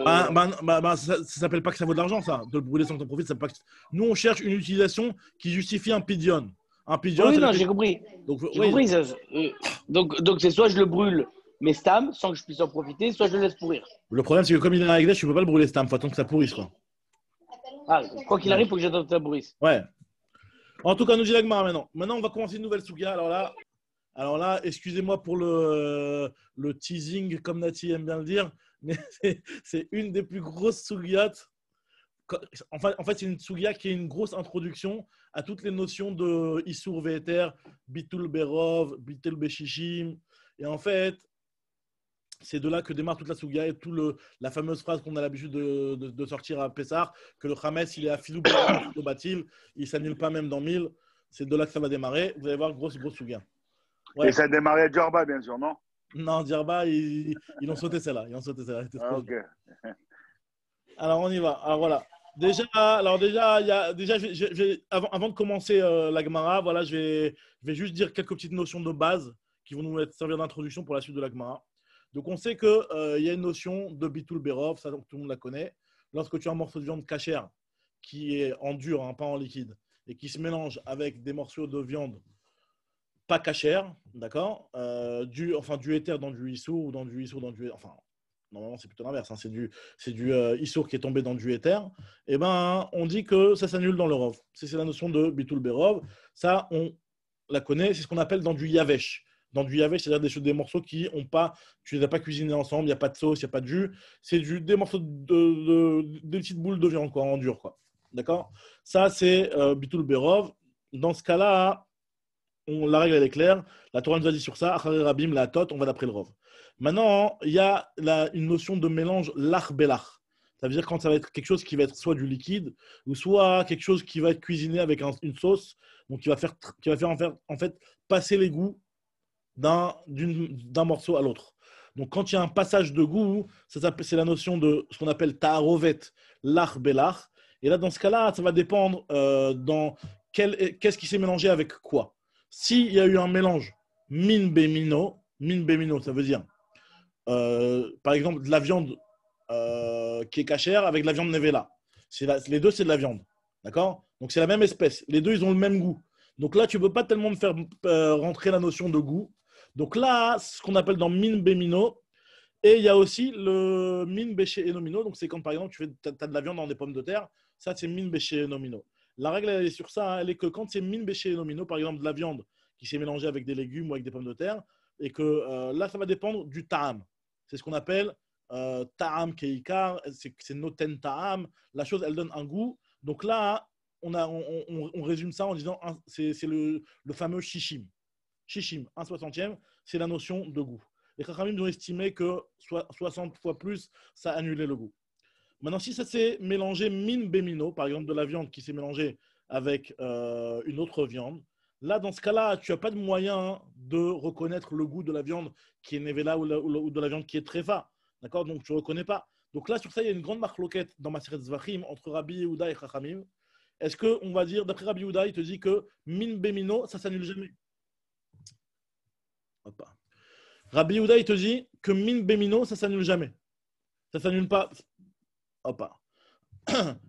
Ça ne s'appelle pas que ça vaut de l'argent, ça. De le brûler sans que tu en profites, ça pas que... Nous, on cherche une utilisation qui justifie un pidion. Un pidion. Oui, non, j'ai compris. Donc c'est soit je le brûle mes stams sans que je puisse en profiter, soit je le laisse pourrir. Le problème, c'est que comme il est en Agdèche, tu peux pas le brûler, Stam. Faut attendre que ça pourrisse, quoi. Ah, quoi qu'il Ouais. arrive, il faut que j'attende que ça pourrisse. Ouais. En tout cas, nous dit l'Agmara maintenant. Maintenant, on va commencer une nouvelle souga. Alors là, excusez-moi pour le teasing, comme Nati aime bien le dire, mais c'est une des plus grosses sougiates. En fait, c'est une sougia qui est une grosse introduction à toutes les notions de Issour Ve'eter, Bitul Berov, Bitul Beshishim. Et en fait, c'est de là que démarre toute la sougia et la fameuse phrase qu'on a l'habitude de sortir à Pessah, que le Hametz, il est à Filou Batil, il ne s'annule pas même dans 1000. C'est de là que ça va démarrer. Vous allez voir, grosse sougia. Ouais. Et ça a démarré à Djerba, bien sûr, non? Non, Djerba, ils ont sauté celle-là. Ah, ok. Alors, on y va. Alors, voilà. Déjà, avant de commencer la Gemara, voilà, je vais juste dire quelques petites notions de base qui vont nous servir d'introduction pour la suite de la Gemara. Donc, on sait qu'il y a une notion de Bitul Berov, ça donc tout le monde la connaît. Lorsque tu as un morceau de viande cachère qui est en dur, hein, pas en liquide, et qui se mélange avec des morceaux de viande pas cachère, d'accord, du éther dans du issour ou dans du issour dans du, enfin, normalement c'est plutôt l'inverse, hein, c'est du issour qui est tombé dans du éther, et ben on dit que ça s'annule dans le rov. C'est la notion de bitul berov. Ça on la connaît, c'est ce qu'on appelle dans du yavesh. Dans du yavesh, c'est-à-dire des morceaux qui ont pas, tu les as pas cuisinés ensemble, il n'y a pas de sauce, il n'y a pas de jus, c'est des morceaux des petites boules de viande quoi, en dur quoi, d'accord. Ça c'est bitul berov. Dans ce cas-là, la règle elle est claire. La Torah nous a dit sur ça. Acharei Rabim la tot, on va d'après le Rov. Maintenant, il y a une notion de mélange lach-belach. Ça veut dire quand ça va être quelque chose qui va être soit du liquide ou soit quelque chose qui va être cuisiné avec une sauce, donc qui va faire en fait passer les goûts d'un morceau à l'autre. Donc quand il y a un passage de goût, c'est la notion de ce qu'on appelle ta'arovet lach-belach. Et là, dans ce cas-là, ça va dépendre dans qu'est-ce qui s'est mélangé avec quoi. S'il y a eu un mélange min bemino, ça veut dire, par exemple, de la viande qui est cachère avec de la viande nevela. Les deux, c'est de la viande. D'accord? Donc, c'est la même espèce. Les deux, ils ont le même goût. Donc là, tu ne peux pas tellement me faire rentrer la notion de goût. Donc là, ce qu'on appelle dans min bemino. Et il y a aussi le min béché enomino. Donc, c'est quand, par exemple, tu as de la viande dans des pommes de terre. Ça, c'est min béché enomino. La règle, elle est sur ça, elle est que quand c'est min béché nomino, par exemple de la viande qui s'est mélangée avec des légumes ou avec des pommes de terre, et que là, ça va dépendre du ta'am. C'est ce qu'on appelle ta'am keikar, c'est noten ta'am. La chose, elle donne un goût. Donc là, on résume ça en disant c'est le fameux shishim. Shishim, 1/60e, c'est la notion de goût. Les Chachamim ont estimé que 60 fois plus, ça annulait le goût. Maintenant, si ça s'est mélangé min bemino, par exemple de la viande qui s'est mélangée avec une autre viande, là, dans ce cas-là, tu n'as pas de moyen de reconnaître le goût de la viande qui est nevela ou de la viande qui est trefa. D'accord? Donc, tu ne reconnais pas. Donc là, sur ça, il y a une grande marloquette dans Maseret Zvachim entre Rabbi Yehuda et Chachamim. Est-ce qu'on va dire, d'après Rabbi Yehuda, il te dit que min bemino, ça ne s'annule jamais? Hop. Rabbi Yehuda, il te dit que min bemino, ça ne s'annule jamais. Ça ne s'annule pas. Hop.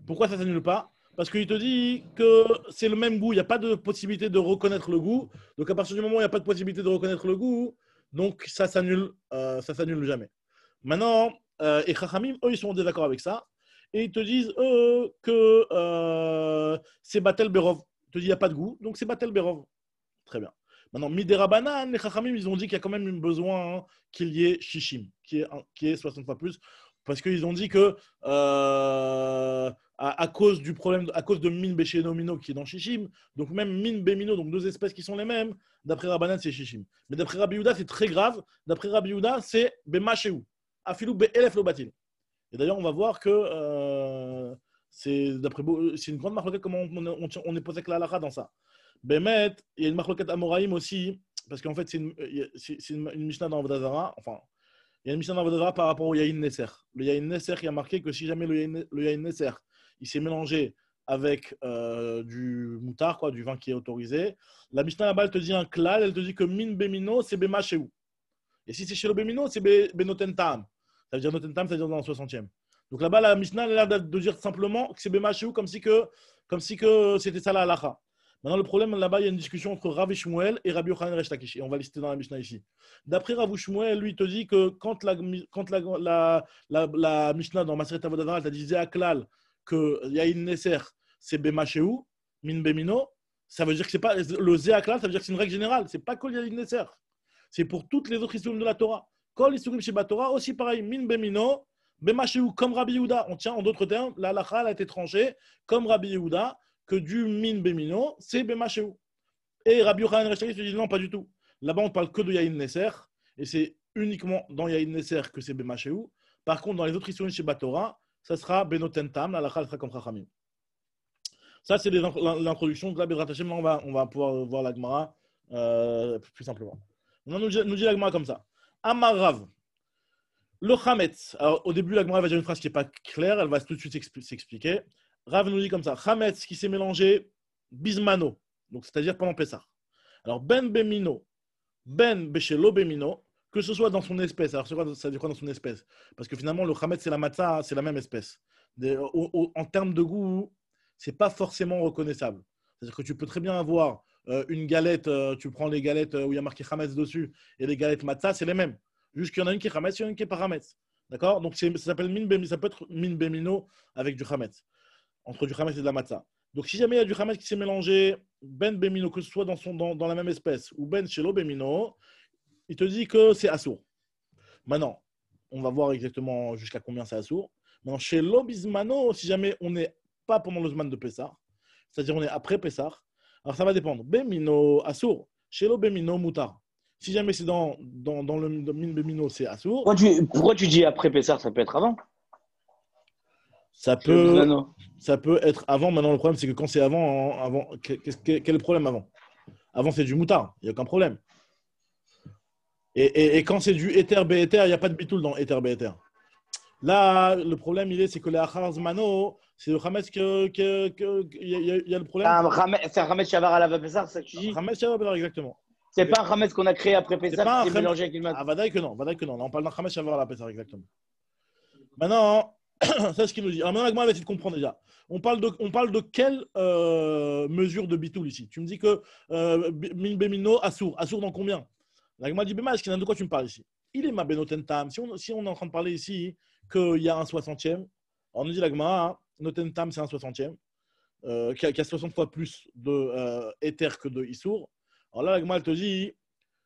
Pourquoi ça ne s'annule pas? Parce qu'il te dit que c'est le même goût. Il n'y a pas de possibilité de reconnaître le goût. Donc, à partir du moment où il n'y a pas de possibilité de reconnaître le goût, donc ça s'annule jamais. Maintenant, et Chachamim, eux, ils sont en désaccord avec ça. Et ils te disent, que c'est Batel Berov. Ils te disent, il n'y a pas de goût. Donc, c'est Batel Berov. Très bien. Maintenant, Midera Banan, les Chachamim, ils ont dit qu'il y a quand même besoin qu'il y ait Shishim, qui est 60 fois plus. Parce qu'ils ont dit que à cause du problème, à cause de min béché nomino qui est dans Shishim, donc même min bémino, donc deux espèces qui sont les mêmes, d'après Rabbanan, c'est Shishim. Mais d'après Rabbi Yehuda, c'est très grave. D'après Rabbi Yehuda, c'est Bemachéou. Afilou Be'elef lo batil. Et d'ailleurs, on va voir que c'est une grande marloquette comment on est posé avec la halakha dans ça. Bemet, il y a une marloquette Amoraïm aussi, parce qu'en fait, c'est une Mishnah dans Avodah Zarah. Enfin, il y a une Mishnah dans Avodah Zarah par rapport au Yahin Nesser. Le Yahin Nesser, il y a marqué que si jamais le Yahin Nesser, il s'est mélangé avec du moutarde, quoi, du vin qui est autorisé, la Mishnah là-bas, elle te dit un klal, elle te dit que min bemino, c'est bema chez. Et si c'est chez le bemino, c'est benoten tam. Ça veut dire noten tam, ça veut dire dans le 60e. Donc là-bas, la Mishnah a l'air de dire simplement que c'est bema chez comme si que c'était ça la halacha. Maintenant, le problème là-bas, il y a une discussion entre Rav et Shmuel et Rabbi Yochanan Resh Lakish. Et on va lister dans la Mishnah ici. D'après Rav Shmuel, lui, il te dit que quand la Mishnah dans Maseret Avodah Zarah, elle t'a dit Zéaklal, que Yahin Neser, c'est Bemashéu, Min Bemino, ça veut dire que c'est pas. Le Zéaklal, ça veut dire que c'est une règle générale. C'est pas que Yahin Neser. C'est pour toutes les autres Isurim de la Torah. Kol Isurim Sheba Torah, aussi pareil, Min Bemino, Bemashéu, comme Rabbi Yehuda. On tient, en d'autres termes, la halakha a été tranchée comme Rabbi Yehuda, que du min bemino, c'est bemashéu. Et Rabbi Yochanan Resh Lakish te dit non, pas du tout. Là-bas, on ne parle que de Yahin Neser, et c'est uniquement dans Yahin Neser que c'est bemashéu. Par contre, dans les autres Isurim Sheba Torah, ça sera benotentam, la halakha sera comme Chachamim. Ça, c'est l'introduction. Là, Bezrat Hashem, on va pouvoir voir la Gemara plus simplement. On nous dit la Gemara comme ça. Amar Rav. Le Chametz. Alors, au début, la Gemara va dire une phrase qui n'est pas claire, elle va tout de suite s'expliquer. Rav nous dit comme ça, Chametz qui s'est mélangé bismano, donc c'est-à-dire pendant Pessah. Alors, ben bemino, ben beshelo bemino, que ce soit dans son espèce. Alors, ça veut dire quoi dans son espèce? Parce que finalement, le Chametz et la matzah, c'est la même espèce. En termes de goût, c'est pas forcément reconnaissable. C'est-à-dire que tu peux très bien avoir une galette, tu prends les galettes où il y a marqué Chametz dessus, et les galettes matzah, c'est les mêmes. Juste qu'il y en a une qui est Chametz, il y en a une qui est pas Chametz. D'accord? Donc, ça s'appelle min bemino, ça peut être min bemino avec du Chametz. Entre du Chametz et de la matzah. Donc, si jamais il y a du Chametz qui s'est mélangé, ben bemino, que ce soit dans la même espèce, ou ben shelo bemino, il te dit que c'est assour. Maintenant, on va voir exactement jusqu'à combien c'est assour. Maintenant, shelo bismano, si jamais on n'est pas pendant le zman de Pessah, c'est-à-dire on est après Pessah, alors ça va dépendre. Bemino, assour. Shelo bemino, mutar. Si jamais c'est dans le min bemino, c'est assour. Pourquoi tu dis après Pessah? Ça peut être avant. Ça peut être avant. Maintenant, le problème, c'est que quand c'est avant, quel est le problème avant? Avant, c'est du moutard. Il n'y a aucun problème. Et quand c'est du éther, bééther, il n'y a pas de bitoul dans éther, bééther. Là, le problème, c'est que les achar zmano, c'est le chametz il y a le problème. C'est un chametz shavar à la Pessah, c'est ça que tu dis? Chametz shavar à la, exactement. C'est pas un chametz qu'on a créé après Pessah, qui est mélangé avec une matzah. Ah, vadaï que non. Là, on parle d'un chametz shavar à la Pessah, exactement. Maintenant, c'est ce qu'il nous dit. Alors maintenant, la Gemara va essayer de comprendre déjà. On parle de quelle mesure de bitoul ici? Tu me dis que min bemino assour. Assour dans combien? La Gemara dit Bema, de quoi tu me parles ici? Il est ma benotentam. Si on est en train de parler ici qu'il y a un 60e, on nous dit la Gemara, notentam c'est un 60e, qui a 60 fois plus de éther que de issour. Alors là, la Gemara elle te dit,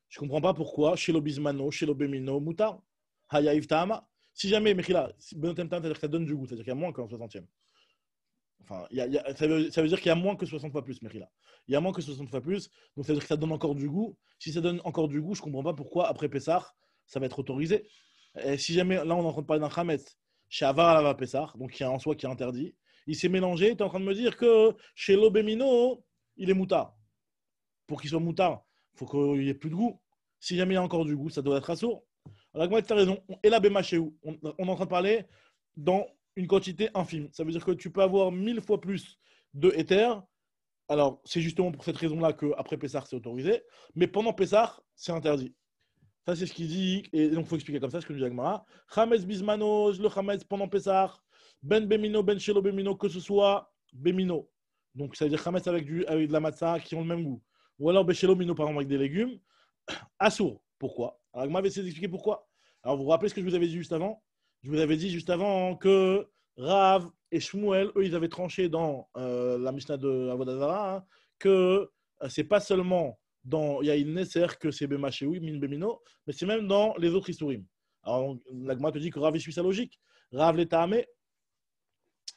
je ne comprends pas pourquoi, chez l'obismano, chez l'obemino, mutar, hayaïv tahama. Si jamais, Mechila, benotentam, c'est-à-dire que ça donne du goût, c'est-à-dire qu'il y a moins qu'un 60e. Enfin, ça veut dire qu'il y a moins que 60 fois plus, Mechila. Il y a moins que 60 fois plus, donc ça veut dire que ça donne encore du goût. Si ça donne encore du goût, je ne comprends pas pourquoi, après Pessah, ça va être autorisé. Et si jamais, là, on est en train de parler d'un chametz, chez Avar Alava Pessah, donc qui est en soi qui est interdit, il s'est mélangé, tu es en train de me dire que chez l'obémino, il est moutard. Pour qu'il soit moutard, il faut qu'il n'y ait plus de goût. Si jamais il y a encore du goût, ça doit être assourd. Alors, moi, tu as raison. Et la bémachéou, on est en train de parler dans une quantité infime. Ça veut dire que tu peux avoir 1000 fois plus de éther. Alors, c'est justement pour cette raison-là qu'après Pessah, c'est autorisé. Mais pendant Pessah, c'est interdit. Ça, c'est ce qu'il dit. Et donc, il faut expliquer comme ça ce que nous dit Agmara. Chametz bismanos, le chametz pendant Pessah. Ben bemino, ben shelo bemino, que ce soit bemino. Donc, ça veut dire chametz avec de la matzah qui ont le même goût. Ou alors beshelo mino, par exemple, avec des légumes. Assour. Pourquoi? Alors, Agmara va essayer d'expliquer pourquoi. Alors, vous vous rappelez ce que je vous avais dit juste avant? Je vous avais dit juste avant que Rav et Shmuel, eux, ils avaient tranché dans la Mishnah de Avodah Zarah que c'est pas seulement dans Yahin Neser que c'est Bemashéoui, Min Bemino, mais c'est même dans les autres Isurim. Alors, la Gemara te dit que Rav suit sa logique. Rav l'Etahame,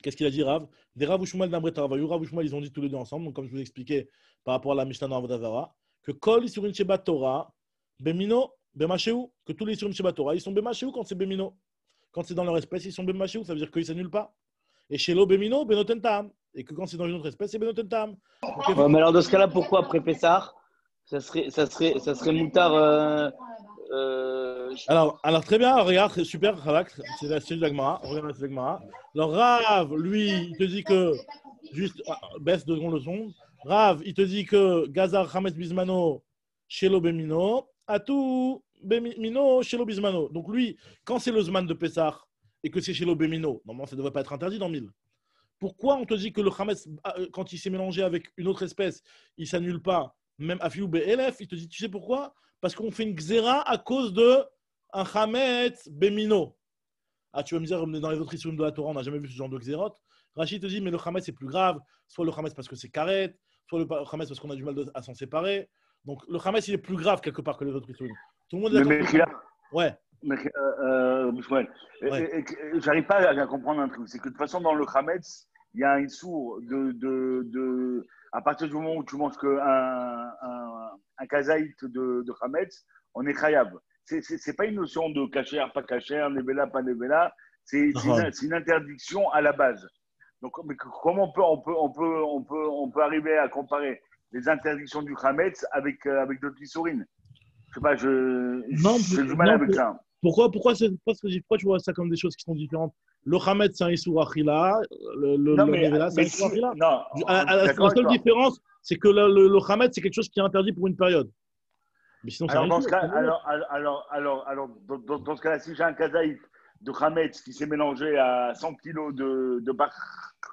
qu'est-ce qu'il a dit Rav? Des Rav ou Shmuel d'Amret Tarvayu. Rav ou Shmuel, ils ont dit tous les deux ensemble, donc comme je vous expliquais par rapport à la Mishnah dans Avodah Zarah, que Kol Isurim Sheba Torah, Bemino, Bemashéou, que tous les Isurim Sheba Torah, ils sont Bemashéou quand c'est Bemino. Quand c'est dans leur espèce, ils sont Bemmashéou, ça veut dire qu'ils ne s'annulent pas. Et chez l'Obemino, Benotentam. Et que quand c'est dans une autre espèce, c'est Benotentam. Ouais, mais alors, dans ce cas-là, pourquoi après Pessah, ça serait moutard Alors, très bien, regarde, c'est super, Khalak, c'est la suite de l'Agmara. Regarde la l'Agmara. Alors, Rav, lui, il te dit que, juste, baisse 2 secondes le son. Rav, il te dit que Gazar Hametz Bismano, chez l'Obemino, Atou. Bemino chez l'Obismano. Donc lui, quand c'est le Zman de Pessah et que c'est chez l'Obemino, normalement ça ne devrait pas être interdit dans 1000. Pourquoi on te dit que le Hametz, quand il s'est mélangé avec une autre espèce, il ne s'annule pas, même Afilou Be'elef? Il te dit, tu sais pourquoi? Parce qu'on fait une Xéra à cause de un Hametz Bemino. Ah, tu vas me dire, dans les autres issues de la Torah, on n'a jamais vu ce genre de Xérot. Rachid te dit, mais le Hametz c'est plus grave. Soit le Hametz parce que c'est Karet, soit le Hametz parce qu'on a du mal à s'en séparer. Donc le Hametz il est plus grave quelque part que les autres issues. Tout le monde est Mais d'accord. Ouais. Bouchouel, Ouais. j'arrive pas à comprendre un truc. C'est que de toute façon, dans le Hametz, il y a un sourd à partir du moment où tu manges un kazaït de Hametz, on est khayab. C'est pas une notion de cachère, pas cachère, nevela, pas nevela. C'est une interdiction à la base. Donc, mais comment on peut arriver à comparer les interdictions du Hametz avec d'autres issourines? Je sais pas, j'ai du mal avec ça. Pourquoi tu vois ça comme des choses qui sont différentes? Le Hametz, c'est un Issour Achila. Le Nevela, c'est un Issour Achila. La seule différence, c'est que le Hametz, c'est quelque chose qui est interdit pour une période. Mais sinon, alors, dans ce cas-là, si j'ai un kazaït de Hametz qui s'est mélangé à 100 kilos de bar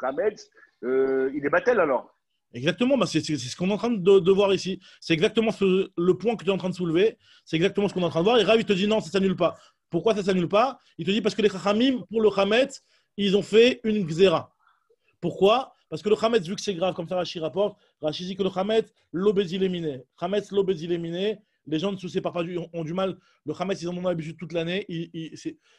Hametz, il est battel alors. Exactement, c'est ce qu'on est en train de voir ici. C'est exactement le point que tu es en train de soulever. C'est exactement ce qu'on est en train de voir. Et Rav, il te dit non, ça ne s'annule pas. Pourquoi ça ne s'annule pas? Il te dit parce que les Chachamim, pour le Hametz, ils ont fait une Xéra. Pourquoi? Parce que le Hametz, vu que c'est grave, comme ça Rashi rapporte, Rashi dit que le Hametz, l'obéziléminé. Hametz, l'obéziléminé. Les gens ne se séparent pas, ont du mal. Le Hametz, ils en ont l'habitude toute l'année.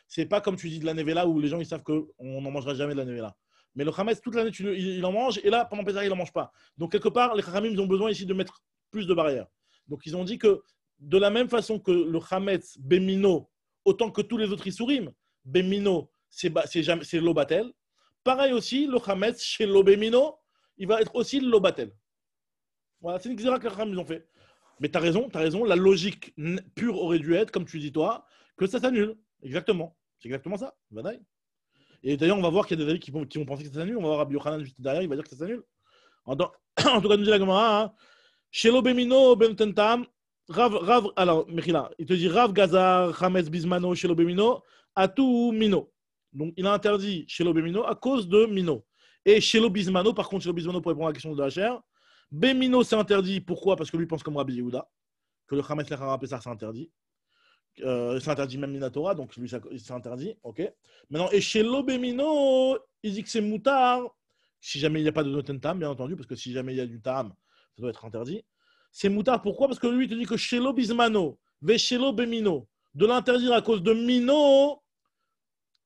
C'est pas comme tu dis de la Nevela où les gens ils savent qu'on n'en mangera jamais de la Nevela. Mais le Hametz, toute l'année, il en mange, et là, pendant Pessah, il n'en mange pas. Donc, quelque part, les Chachamim, ils ont besoin ici de mettre plus de barrières. Donc, ils ont dit que de la même façon que le Hametz, Bemino, autant que tous les autres Issourim, Bemino, c'est l'Obatel. Pareil aussi, le Hametz, chez l'Obemino, il va être aussi l'Obatel. Voilà, c'est une xéra que les Chachamim, ils ont fait. Mais tu as raison, la logique pure aurait dû être, comme tu dis toi, que ça s'annule. Exactement. C'est exactement ça. Vadaï. Et d'ailleurs, on va voir qu'il y a des avis qui vont penser que ça s'annule. On va voir Rabbi Yochanan juste derrière, il va dire que ça s'annule. En tout cas, nous dit la Gemara, Shelo Bemino Ben Tentam, Rav, alors, Mechila, il te dit Rav Gazar, Hametz Bismano, Shelo Bemino, Atu Mino. Donc, il a interdit Shelo Bemino à cause de Mino. Et Shelo Bismano, par contre, Shelo Bismano, pour répondre à la question de HR, Bemino, c'est interdit. Pourquoi? Parce que lui pense comme Rabbi Yehuda, que le Hametz Lechara Pesach, c'est interdit. C'est interdit même Minatora, donc lui, c'est interdit. Ok. Maintenant, et chez l'Obemino, il dit que c'est moutard, si jamais il n'y a pas de notentam, bien entendu, parce que si jamais il y a du tam, ça doit être interdit. C'est moutard, pourquoi? Parce que lui, il te dit que chez l'Obismano, ve chez l'Obemino, de l'interdire à cause de Mino,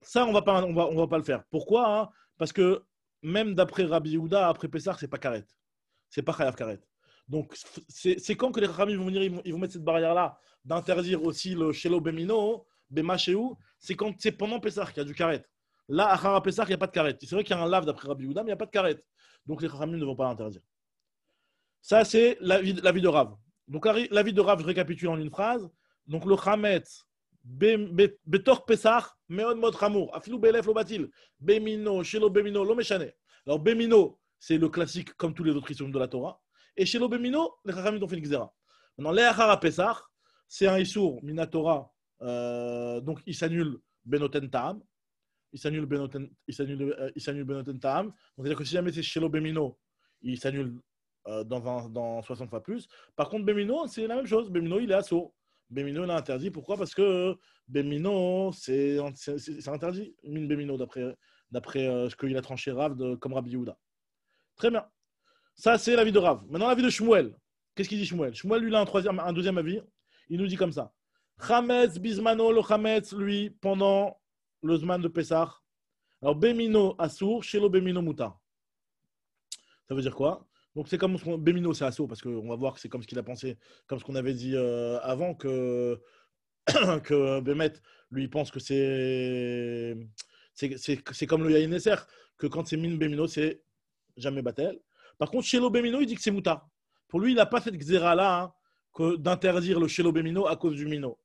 ça, on va pas le faire. Pourquoi? Hein? Parce que même d'après Rabbi Yehuda, après Pessah, c'est pas karet. C'est pas chayav karet. Donc, c'est quand que les Chachamim vont venir, ils vont mettre cette barrière-là d'interdire aussi le Shelo Bemino, Bema Shehu, c'est quand c'est pendant Pessah qu'il y a du karet. Là, à Chara Pessah, il n'y a pas de karet. C'est vrai qu'il y a un lave d'après Rabbi Yehuda, mais il n'y a pas de karet. Donc, les Chachamim ne vont pas l'interdire. Ça, c'est l'avis de Rav. Donc, l'avis de Rav, je récapitule en une phrase. Donc, le Hametz, Betor Pessah, Meod Mod Chamour, Afilou Belef Lo Batil, Bemino, Shelo Bemino, Lo Meshane. Alors, Bemino, c'est le classique comme tous les autres issues de la Torah. Et chez l'Obemino, les Chachamim ont fait une Xéra. Maintenant, l'Echara Pessah, c'est un Issour Minatora, donc il s'annule Benoten Ta'am. Il s'annule Benoten Ta'am. Donc, c'est-à-dire que si jamais c'est chez l'Obemino, il s'annule dans 60 fois plus. Par contre, Bemino, c'est la même chose. Bemino, il est assourd. Bemino, il est interdit. Pourquoi? Parce que Bemino, c'est interdit. Min Bemino, d'après ce qu'il a tranché Rav, comme Rabbi Yehuda. Très bien. Ça, c'est l'avis de Rav. Maintenant, l'avis de Shmuel. Qu'est-ce qu'il dit Shmuel? Shmuel, lui, il a un deuxième avis. Il nous dit comme ça. Hametz, Bismano, le Hametz, lui, pendant le Zman de Pessah. Alors, Bemino, Assour, Shelo Bemino, Moutar. Ça veut dire quoi? Donc, c'est comme Bemino, c'est Assour, parce qu'on va voir que c'est comme ce qu'il a pensé, comme ce qu'on avait dit avant, que Bémet, lui, il pense que c'est comme le Yahin Esser, que quand c'est Min Bemino, c'est jamais Batel. Par contre, Shelo Bemino, il dit que c'est Moutar. Pour lui, il n'a pas cette xéra-là d'interdire le Shelo Bemino à cause du Mino.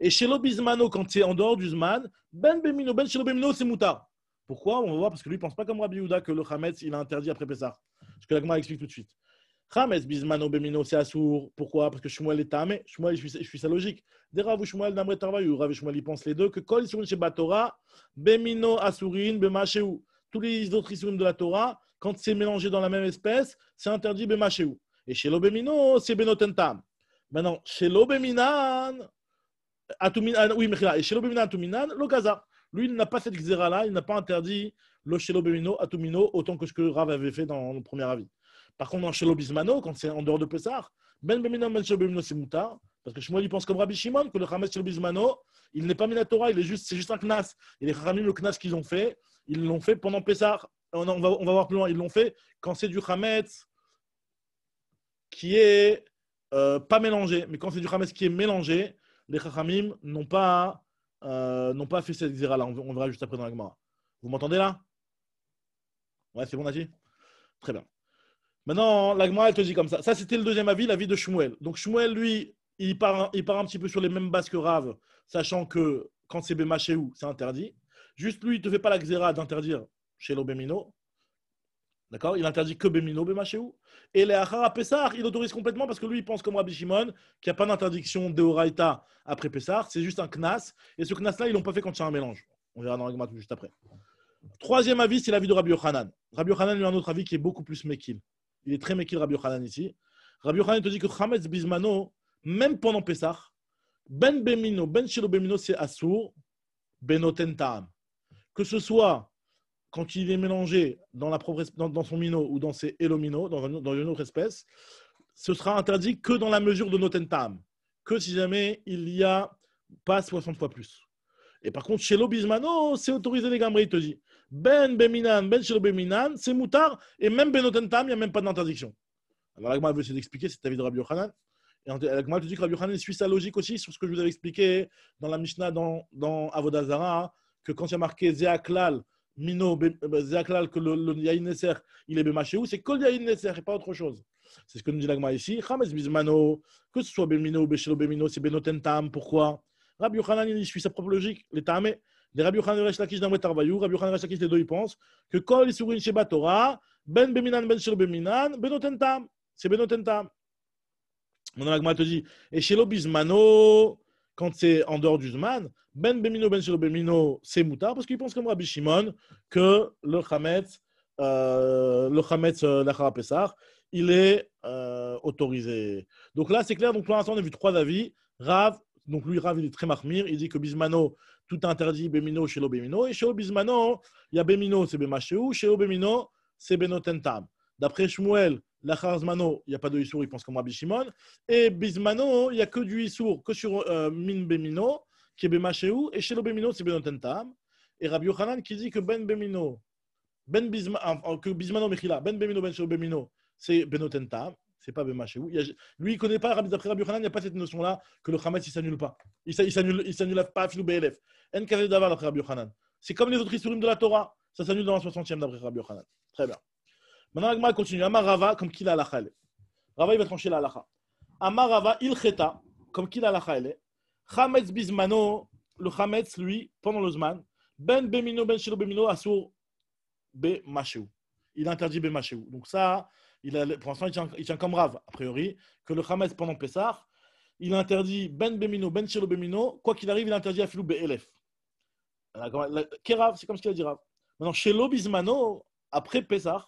Et Shelo Bismano, quand c'est en dehors du Zman, Ben Bemino, Ben Shelo Bemino, c'est Moutar. Pourquoi? On va voir, parce que lui, il ne pense pas comme Rabbi Yehuda que le Hametz, il a interdit après Pessah. Ce que la Gemara explique tout de suite. Hametz, Bismano, Bemino, c'est Assour. Pourquoi? Parce que Shmuel est tamé. Shmuel, je suis sa logique. Des Rav ou Shmuel, Namre Tarvayu. Rav et Shmuel, ils pensent les deux que Kol Issurin Sheba Torah, Bemino, Assourin, Bema Shehu. tous les autres isurim de la Torah, quand c'est mélangé dans la même espèce, c'est interdit b'machéou. Et chez l'obémino, c'est benotentam. Maintenant, chez l'obéminan, oui, mais et chez l'obéminan atuminan, l'ogaza. Lui, il n'a pas cette xéra-là, il n'a pas interdit le chez l'obémino atumino autant que ce que Rav avait fait dans le premier avis. Par contre, dans chez l'obismano, quand c'est en dehors de Pessah, ben beminan ben chez l'obémino, c'est moutar. Parce que Shmuel, il pense comme Rabbi Shimon que le chametz chez l'obismano, il n'est pas mis la Torah, c'est juste un knas. Et les Chachamim, le knas qu'ils ont fait, ils l'ont fait pendant Pessah. On va voir plus loin, ils l'ont fait quand c'est du chametz qui est pas mélangé. Mais quand c'est du chametz qui est mélangé, les Chachamim n'ont pas fait cette xéra-là. On verra juste après dans la Gemara. Vous m'entendez là? Ouais, c'est bon, Nati? Très bien. Maintenant, la Gemara, elle te dit comme ça. Ça, c'était le deuxième avis, l'avis de Shmuel. Donc, Shmuel, lui, il part un petit peu sur les mêmes bases que Rav, sachant que quand c'est Bémachéou, c'est interdit. Juste, lui, il ne te fait pas la xéra d'interdire chez l'Obémino. D'accord? Il interdit que Bémino, Bémachéou. Et les Achara Pessar, il autorise complètement parce que lui, il pense comme Rabbi Shimon qu'il n'y a pas d'interdiction d'Eoraita après Pessar. C'est juste un Knas. Et ce Knas-là, ils ne l'ont pas fait quand c'est un mélange. On verra dans la Gemara tout juste après. Troisième avis, c'est l'avis de Rabbi Yochanan. Rabbi Yochanan, lui, a un autre avis qui est beaucoup plus mekil. Il est très mekil, Rabbi Yochanan, ici. Rabbi Yochanan te dit que Chametz Bismano, même pendant Pessah, Ben Bemino, Ben Shelo Bemino, c'est Assour, Benoten Ta'am. Que ce soit quand il est mélangé dans son mino ou dans ses elomino, dans une autre espèce, ce sera interdit que dans la mesure de Noten Ta'am. Que si jamais il y a pas 60 fois plus. Et par contre, chez l'Obismano, c'est autorisé les gamins, il te dit. Ben Beminan, Ben Shelo Beminan, c'est moutard, et même Benoten Ta'am, il n'y a même pas d'interdiction. Alors, l'Agma veut essayer d'expliquer, c'est l'avis de Rabbi Yochanan. Et l'Agma te dit que Rabbi Yochanan suit sa logique aussi sur ce que je vous avais expliqué dans la Mishnah, dans Avodah Zarah, que quand il y a marqué Zéaklal, Mino, Zéaklal, que le Yahin Neser, il est Bémachéou, c'est que le Yahin Neser et pas autre chose. C'est ce que nous dit l'Agma ici. Chametz Bismano, que ce soit Bemino ou Béchelo Bemino, c'est Benoten Tam. Pourquoi? Rabbi Yochanan, il suit sa propre logique. Les Tamé, les Rabbi Yochanan Resh Lakish d'Amret Tarvayou, Rabbi Yochanan Resh Lakish, les deux, ils pensent que quand ils sourin chez Batora, Ben Beminan, Ben Shelo Beminan, Benoten Tam. C'est Benoten Tam. Mon Agma te dit, et chez l'Obismano, quand c'est en dehors du Zman, Ben Bemino, Ben Shelo Bemino, c'est moutard, parce qu'il pense comme Rabbi Shimon que le Chametz, l'Achara Pessah, il est autorisé. Donc là, c'est clair. Donc pour l'instant, on a vu trois avis. Rav, donc lui, Rav, il est très mahmir. Il dit que Bismano, tout interdit, Bemino, chez l'Obémino. Et chez l'Obismano, il y a Bemino, c'est Bemachéou. Chez l'Obémino, c'est Benoten Tam. D'après Shmuel, l'Acharzmano, il n'y a pas de Issour, il pense comme Rabbi Shimon. Et Bismano, il n'y a que du Issour, que sur Min Bemino, qui est Bemachéou. Et chez l'Obémino, c'est Benoten Tam. Et Rabbi Yochanan qui dit que Ben Bemino, que Bismano Mechila, Ben Bemino, Ben Shelo Bemino, c'est Benoten Tam. C'est pas Bemachéou. Lui, il ne connaît pas, d'après Rabbi Yochanan, il n'y a pas cette notion-là que le Chametz, il ne s'annule pas. Il ne s'annule pas, Filou BLF. En Kazé Davar, d'après Rabbi Yochanan. C'est comme les autres Isurim de la Torah. Ça s'annule dans la 60e, d'après Rabbi Yochanan. Très bien. Maintenant, Agma continue. Amar Rava, comme qu'il a l'alacha. Rava, il va trancher l'alacha. Amar Rava, il cheta, comme qu'il a l'alacha. Chametz Bismano, le Chametz, lui, pendant le Zman, Ben Bemino, Ben Shelo Bemino, Assour Bemachéou. Il interdit Bemachéou. Donc ça, pour l'instant, il tient comme Rav, a priori, que le Chametz pendant Pessah, il interdit Ben Bemino, Ben Shelo Bemino, quoi qu'il arrive, il interdit Afilou Be'elef. Kerav, c'est comme ce qu'il a dit Rav. Maintenant, Shelo Bismano, après Pessah,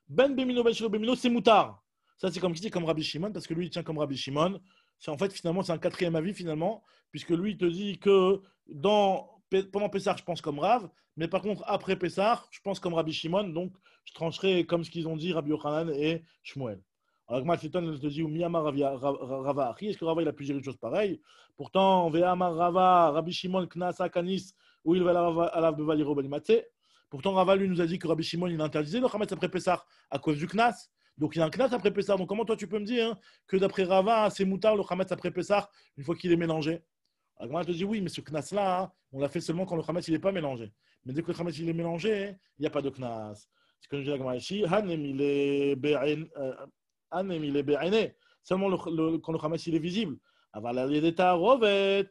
Ben Bemino, Ben Shelo Bemino, c'est moutard. Ça, c'est comme Rabbi Shimon, parce que lui, il tient comme Rabbi Shimon. En fait, finalement, c'est un quatrième avis, finalement, puisque lui, il te dit que pendant Pessah, je pense comme Rav, mais par contre, après Pessah, je pense comme Rabbi Shimon, donc je trancherai comme ce qu'ils ont dit Rabbi Yochanan et Shmuel. Alors, Gmat Seton, te dit, Miyama Rava Achi, est-ce que Rava, il a pu dire une chose pareille? Pourtant, Ve'amar Rava, Rabbi Shimon, Knasa, Kanis, ou il va alav bevaliro balimatse. Pourtant, Rava, lui, nous a dit que Rabbi Shimon, il interdisait le Chametz après Pessah à cause du Knas. Donc, il y a un Knas après Pessah. Donc, comment toi, tu peux me dire que d'après Rava, c'est moutard le Chametz après Pessah une fois qu'il est mélangé? Alors, moi, je te dis oui, mais ce Knas-là, on l'a fait seulement quand le Chametz, il n'est pas mélangé. Mais dès que le Chametz, il est mélangé, il n'y a pas de Knas. C'est comme je dis à la Gemara ici, Hanem, il est Be'aine. Seulement quand le Chametz, il est visible. Aval al-yedeta rovet.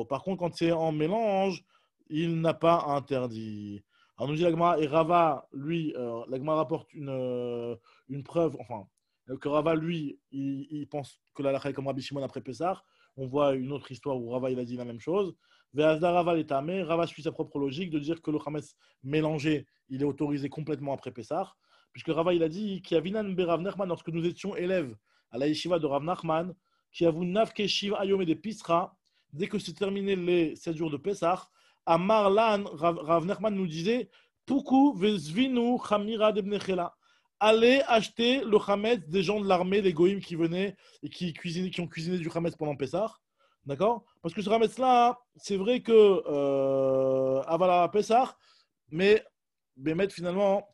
Par contre, quand c'est en mélange, il n'a pas interdit. Alors nous dit l'Agma, et Rava, lui, l'Agma rapporte une preuve, enfin, que Rava, lui, il pense que la lacha est comme Rabbi Shimon après Pessah. on voit une autre histoire où Rava il a dit la même chose. Ve'azda Rava l'etamé, Rava suit sa propre logique de dire que le Hametz mélangé, il est autorisé complètement après Pessah, puisque Rava il a dit qu'il y a Vinan be Rav Nachman lorsque nous étions élèves à la yeshiva de Rav Nachman, qui a vu Navke Shiva Ayom et de Pisra, dès que c'est terminé les 7 jours de Pessah, à Marlan, Rav Nachman nous disait Poukou vezvinu chamira de Bnechela. Allez acheter le Hametz des gens de l'armée, des goïms qui venaient et qui ont cuisiné du Hametz pendant Pessah. D'accord? Parce que ce Hametz-là, c'est vrai que Avala Pessah, mais Bémet, finalement,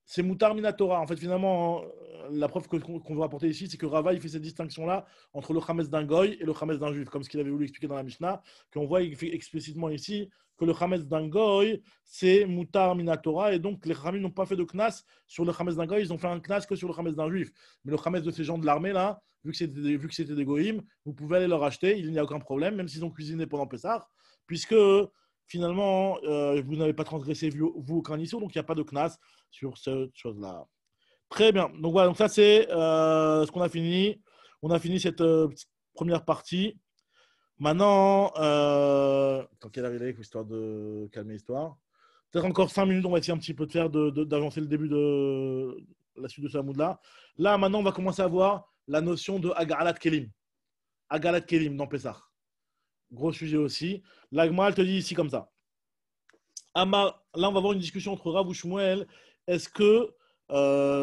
c'est Moutar Minatora. En fait, finalement, la preuve qu'on veut apporter ici, c'est que Rava il fait cette distinction-là entre le Hametz d'un goy et le Hametz d'un juif, comme ce qu'il avait voulu expliquer dans la Mishnah, qu'on voit il fait explicitement ici que le Hametz d'un goy, c'est Moutar Minatora, et donc les Khamim n'ont pas fait de knas sur le Hametz d'un goy, ils ont fait un knas que sur le Hametz d'un juif. Mais le Hametz de ces gens de l'armée, là, vu que c'était des goïms, vous pouvez aller leur acheter, il n'y a aucun problème, même s'ils ont cuisiné pendant Pessah, puisque finalement, vous n'avez pas transgressé vous aucun issue, donc il n'y a pas de knas sur cette chose-là. Très bien. Donc voilà, donc ça c'est ce qu'on a fini. On a fini cette première partie. Maintenant, tant qu'elle arrive, histoire de calmer l'histoire. Peut-être encore 5 minutes, on va essayer un petit peu de faire d'avancer le début de la suite de ce Hamoud-là. Là, maintenant, on va commencer à voir la notion de Agalat Kelim. Agalat Kelim dans Pessah. Gros sujet aussi. L'Agma, elle te dit ici comme ça. Là, on va avoir une discussion entre Rav ou Shmuel. Est-ce que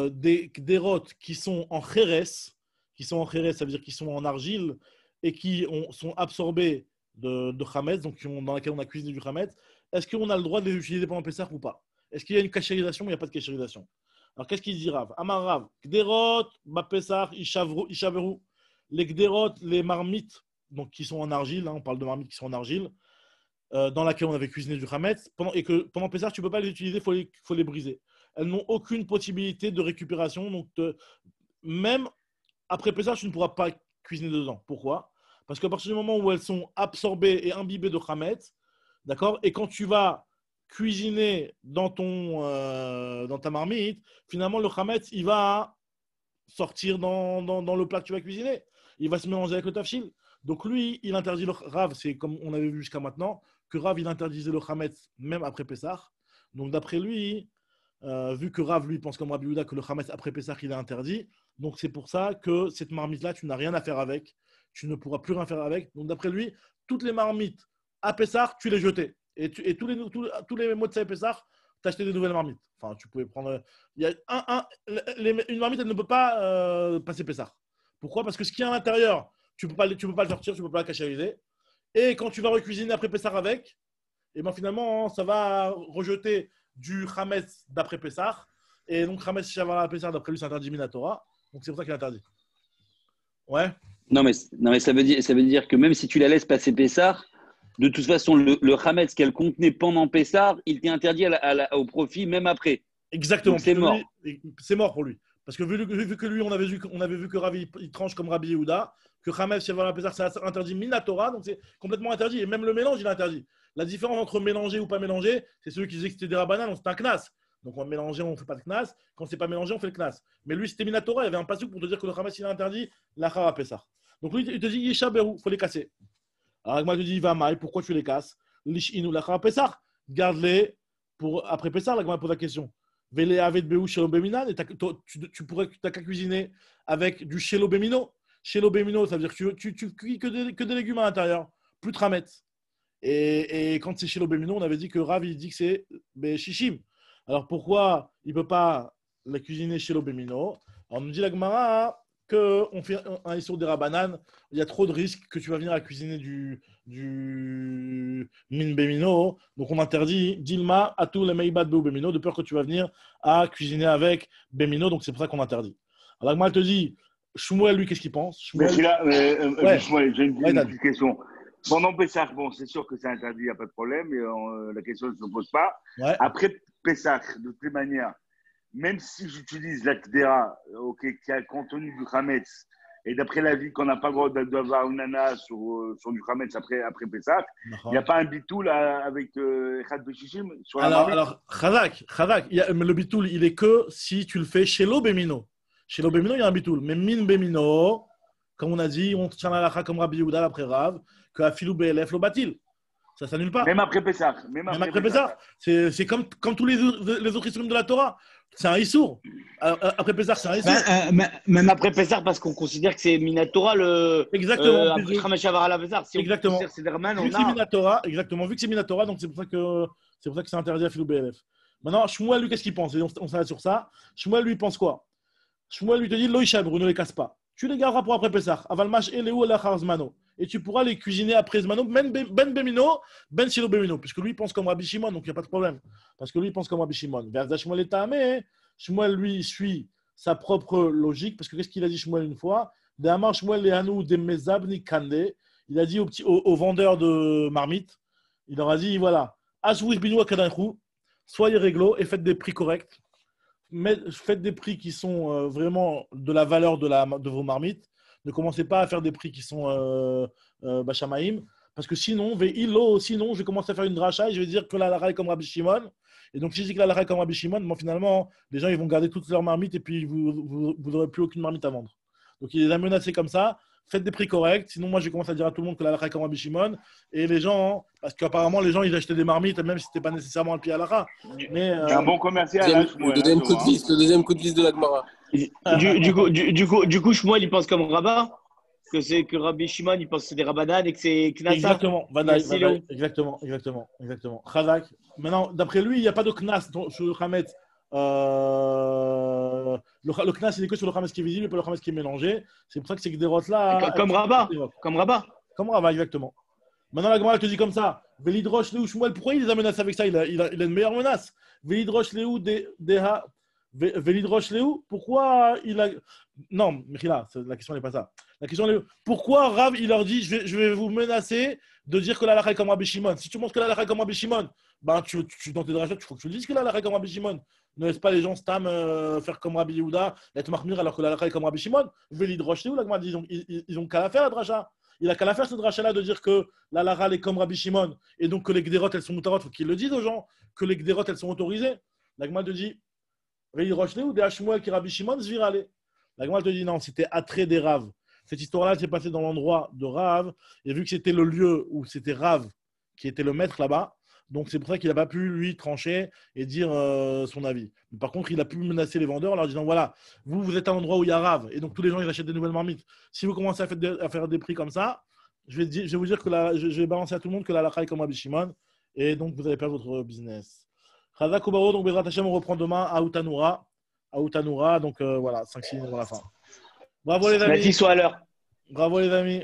des Gderot qui sont en Kheres, ça veut dire qu'ils sont en argile et qui sont absorbés de Hametz, donc dans laquelle on a cuisiné du Hametz, est-ce qu'on a le droit de les utiliser pendant Pessah ou pas? Est-ce qu'il y a une cachérisation ou il n'y a pas de cachérisation? Alors, qu'est-ce qu'il dit Rav? Amar Rav, Gderot, Bapessah, Ishaveru. Les Gderot, les marmites, donc qui sont en argile, hein, on parle de marmites qui sont en argile, dans laquelle on avait cuisiné du Hametz, et que pendant Pessah, tu ne peux pas les utiliser, il faut les briser. Elles n'ont aucune possibilité de récupération, donc même après Pessah, tu ne pourras pas cuisiner dedans. Pourquoi? Parce qu'à partir du moment où elles sont absorbées et imbibées de Hametz, d'accord, et quand tu vas cuisiner dans ta marmite, finalement le Hametz, il va sortir dans le plat que tu vas cuisiner. Il va se mélanger avec le tafshil. Donc lui, il interdit le Rav, c'est comme on avait vu jusqu'à maintenant, que Rav, il interdisait le Hametz même après Pessah. Donc d'après lui, vu que Rav, lui, pense comme Rabbi Yehuda que le Hametz après Pessah, il est interdit, donc c'est pour ça que cette marmite-là, tu n'as rien à faire avec, tu ne pourras plus rien faire avec. Donc d'après lui, toutes les marmites à Pessah, tu les jetais. Et tous les mots de Pessah, tu achetais des nouvelles marmites. Enfin, tu pouvais prendre... Il y a une marmite, elle ne peut pas passer Pessah. Pourquoi? Parce que ce qui est à l'intérieur, tu ne peux pas le sortir, tu ne peux pas la cachériser. Et quand tu vas recuisiner après Pessah avec, et ben finalement, ça va rejeter du Hametz d'après Pessah. Et donc, Hametz Shavala Pessah, d'après lui, c'est interdit Minatora. Donc, c'est pour ça qu'il est interdit. Ouais. Non, mais ça veut dire que même si tu la laisses passer Pessah, de toute façon, le Hametz qu'elle contenait pendant Pessah, il t'est interdit au profit même après. Exactement. C'est mort. C'est mort pour lui. Parce que vu que lui, on avait vu que Ravi il tranche comme Rabbi Yehuda, que Hametz Shavala Pessah, c'est interdit Minatora, donc c'est complètement interdit. Et même le mélange, il est interdit. La différence entre mélanger ou pas mélanger, c'est celui qui disait que c'était des rabanan, donc c'est un knas. Donc on va mélanger, on ne fait pas de knas. Quand c'est pas mélangé, on fait le knas. Mais lui, c'était Minatora, il y avait un pasuk pour te dire que le Hametz, il est interdit, la Chara Pessah. Donc lui, il te dit Yisha Beru, il faut les casser. Alors Agma te dit va maï, pourquoi tu les casses? L'ishinu la Chara Pessah, garde-les pour après Pessah. Agma pose la question. Vele avet Beru Shelo Beminan, et tu n'as qu'à cuisiner avec du Shelo Bemino. Shelo Bemino, ça veut dire que tu cuis que des légumes à l'intérieur, plus de Hametz. Et quand c'est chez l'Obémino, on avait dit que Rav, il dit que c'est Shishim. Alors pourquoi il ne peut pas la cuisiner chez l'Obémino? Alors on nous dit la Gemara qu'on fait un issur des Rabanan, il y a trop de risques que tu vas venir à cuisiner du min Bémino. Donc on interdit Dilma à tous les Meibad Bémino, de peur que tu vas venir à cuisiner avec Bémino. Donc c'est pour ça qu'on interdit. Alors la Gemara te dit, Shmuel, lui, qu'est-ce qu'il pense? Shmuel, ouais. Shmuel, j'ai une petite question. Pendant Pessah, bon, c'est sûr que c'est interdit, il n'y a pas de problème, et la question ne se pose pas. Ouais. Après Pessah, de toutes les manières, même si j'utilise la Kdera, qui a le contenu du Hametz, et d'après l'avis qu'on n'a pas le droit d'avoir une nana sur du Hametz après Pessah, il n'y a pas un bitoul avec Echad Beshishim sur la marmite? Alors, Chazak, le bitoul, il est que si tu le fais chez l'Obémino. Chez l'Obémino, il y a un bitoul. Mais min Bémino, comme on a dit, on tient la halakha comme Rabbi Yehuda après Rav, que Afilou BLF le batil. Ça s'annule pas. Même après Pessah. Même après Pessah. C'est comme tous les autres issues de la Torah. C'est un issour. Après Pessah, c'est un issour. Même après Pessah, parce qu'on considère que c'est Minatora le. Exactement. Après Khamesh Avar à la Pessah. Si exactement. on considère que c'est Derman, vu que c'est Minatora, exactement. Vu que c'est Minatora, donc c'est pour ça que c'est interdit à Filou BLF. Maintenant, Shmuel, lui, qu'est-ce qu'il pense? Et on s'arrête sur ça. Shmuel, lui, pense quoi? Shmuel lui te dit Loïchabru, ne les casse pas. Tu les garderas pour après Pessah. Avalmash et Léou la Charzmano. Et tu pourras les cuisiner après Zmano, Ben Bemino, Ben Silo Bemino. Puisque lui, il pense comme Rabbi Shimon, donc il n'y a pas de problème. Parce que lui, il pense comme Rabbi Shimon. Verza Shmuel est tamé. Shmuel, lui, suit sa propre logique. Parce que qu'est-ce qu'il a dit Shmuel une fois? De Amar Shmuel Lehanou de Mezabni Kande. Il a dit aux vendeurs de marmites, il leur a dit voilà, Azouis Binou Akadanchou, soyez réglo et faites des prix corrects. Faites des prix qui sont vraiment de la valeur de vos marmites. Ne commencez pas à faire des prix qui sont Bachamaïm. Parce que sinon, je vais commencer à faire une dracha et je vais dire que la halakha est comme Rabbi Shimon. Et donc, si je dis que la halakha est comme Rabbi Shimon, bon, finalement, les gens ils vont garder toutes leurs marmites et puis vous n'aurez plus aucune marmite à vendre. Donc, il les a menacés comme ça. Faites des prix corrects. Sinon, moi, je commence à dire à tout le monde que la halakha est comme Rabbi Shimon. Et les gens, parce qu'apparemment, les gens, ils achetaient des marmites, même si ce n'était pas nécessairement le pied halakha. Mais un bon commercial. Le deuxième coup de vis de la Gemara. Du coup, Shmuel, il pense comme Rabat, que Rabbi Shimon, il pense que c'est des Rabbanan et que c'est Knas. Exactement, exactement. Chazak. Maintenant, d'après lui, il n'y a pas de Knas sur le Khametz. Le Knas, il est que sur le Khametz qui est visible et pas le Khametz qui est mélangé. C'est pour ça que ces Gderot-là. Comme Rabat. Comme Rabat, exactement. Maintenant, la Gemara te dit comme ça. Velidrosh Léou Shmuel, pourquoi il les a menacés avec ça? Il a une meilleure menace. Velidrosh Léou Deha. Velidrosh Léou, pourquoi il a. Non, Mechila, la question n'est pas ça. La question est pourquoi Rav, il leur dit je vais vous menacer de dire que la halakha est comme Rabbi Shimon. Si tu montres que la halakha est comme Rabbi Shimon, ben dans tes drachot, il faut que tu le dises que la halakha est comme Rabbi Shimon. Ne laisse pas les gens stam faire comme Rabbi Yehuda, être marmir alors que la halakha est comme Rabbi Shimon. Velidrosh Léou, la Gemara dit ils ont qu'à la faire la dracha. Il a qu'à la faire cette dracha-là de dire que la halakha est comme Rabbi Shimon et donc que les gderot elles sont mutarot. Il faut qu'ils le disent aux gens que les gderot elles sont autorisées. La Gemara te dit Velidrosh Léou, des Shmuel qui Rabbi Shimon zvirale. La Gemara te dit non, c'était attrait des Rav. Cette histoire-là s'est passée dans l'endroit de Rav, et vu que c'était le lieu où c'était Rav qui était le maître là-bas, donc c'est pour ça qu'il n'a pas pu lui trancher et dire son avis. Mais par contre, il a pu menacer les vendeurs en leur disant voilà, vous êtes à l'endroit où il y a Rav, et donc tous les gens ils achètent des nouvelles marmites. Si vous commencez à faire des prix comme ça, je vais vous dire que je vais balancer à tout le monde que la halakha est comme Rabbi Shimon, et donc vous allez perdre votre business. Chazak Obaro, donc Bezrat Hashem, on reprend demain à Outanoura, donc voilà, 5-6 minutes avant la fin. Bravo les amis. Soit à l'heure. Bravo les amis.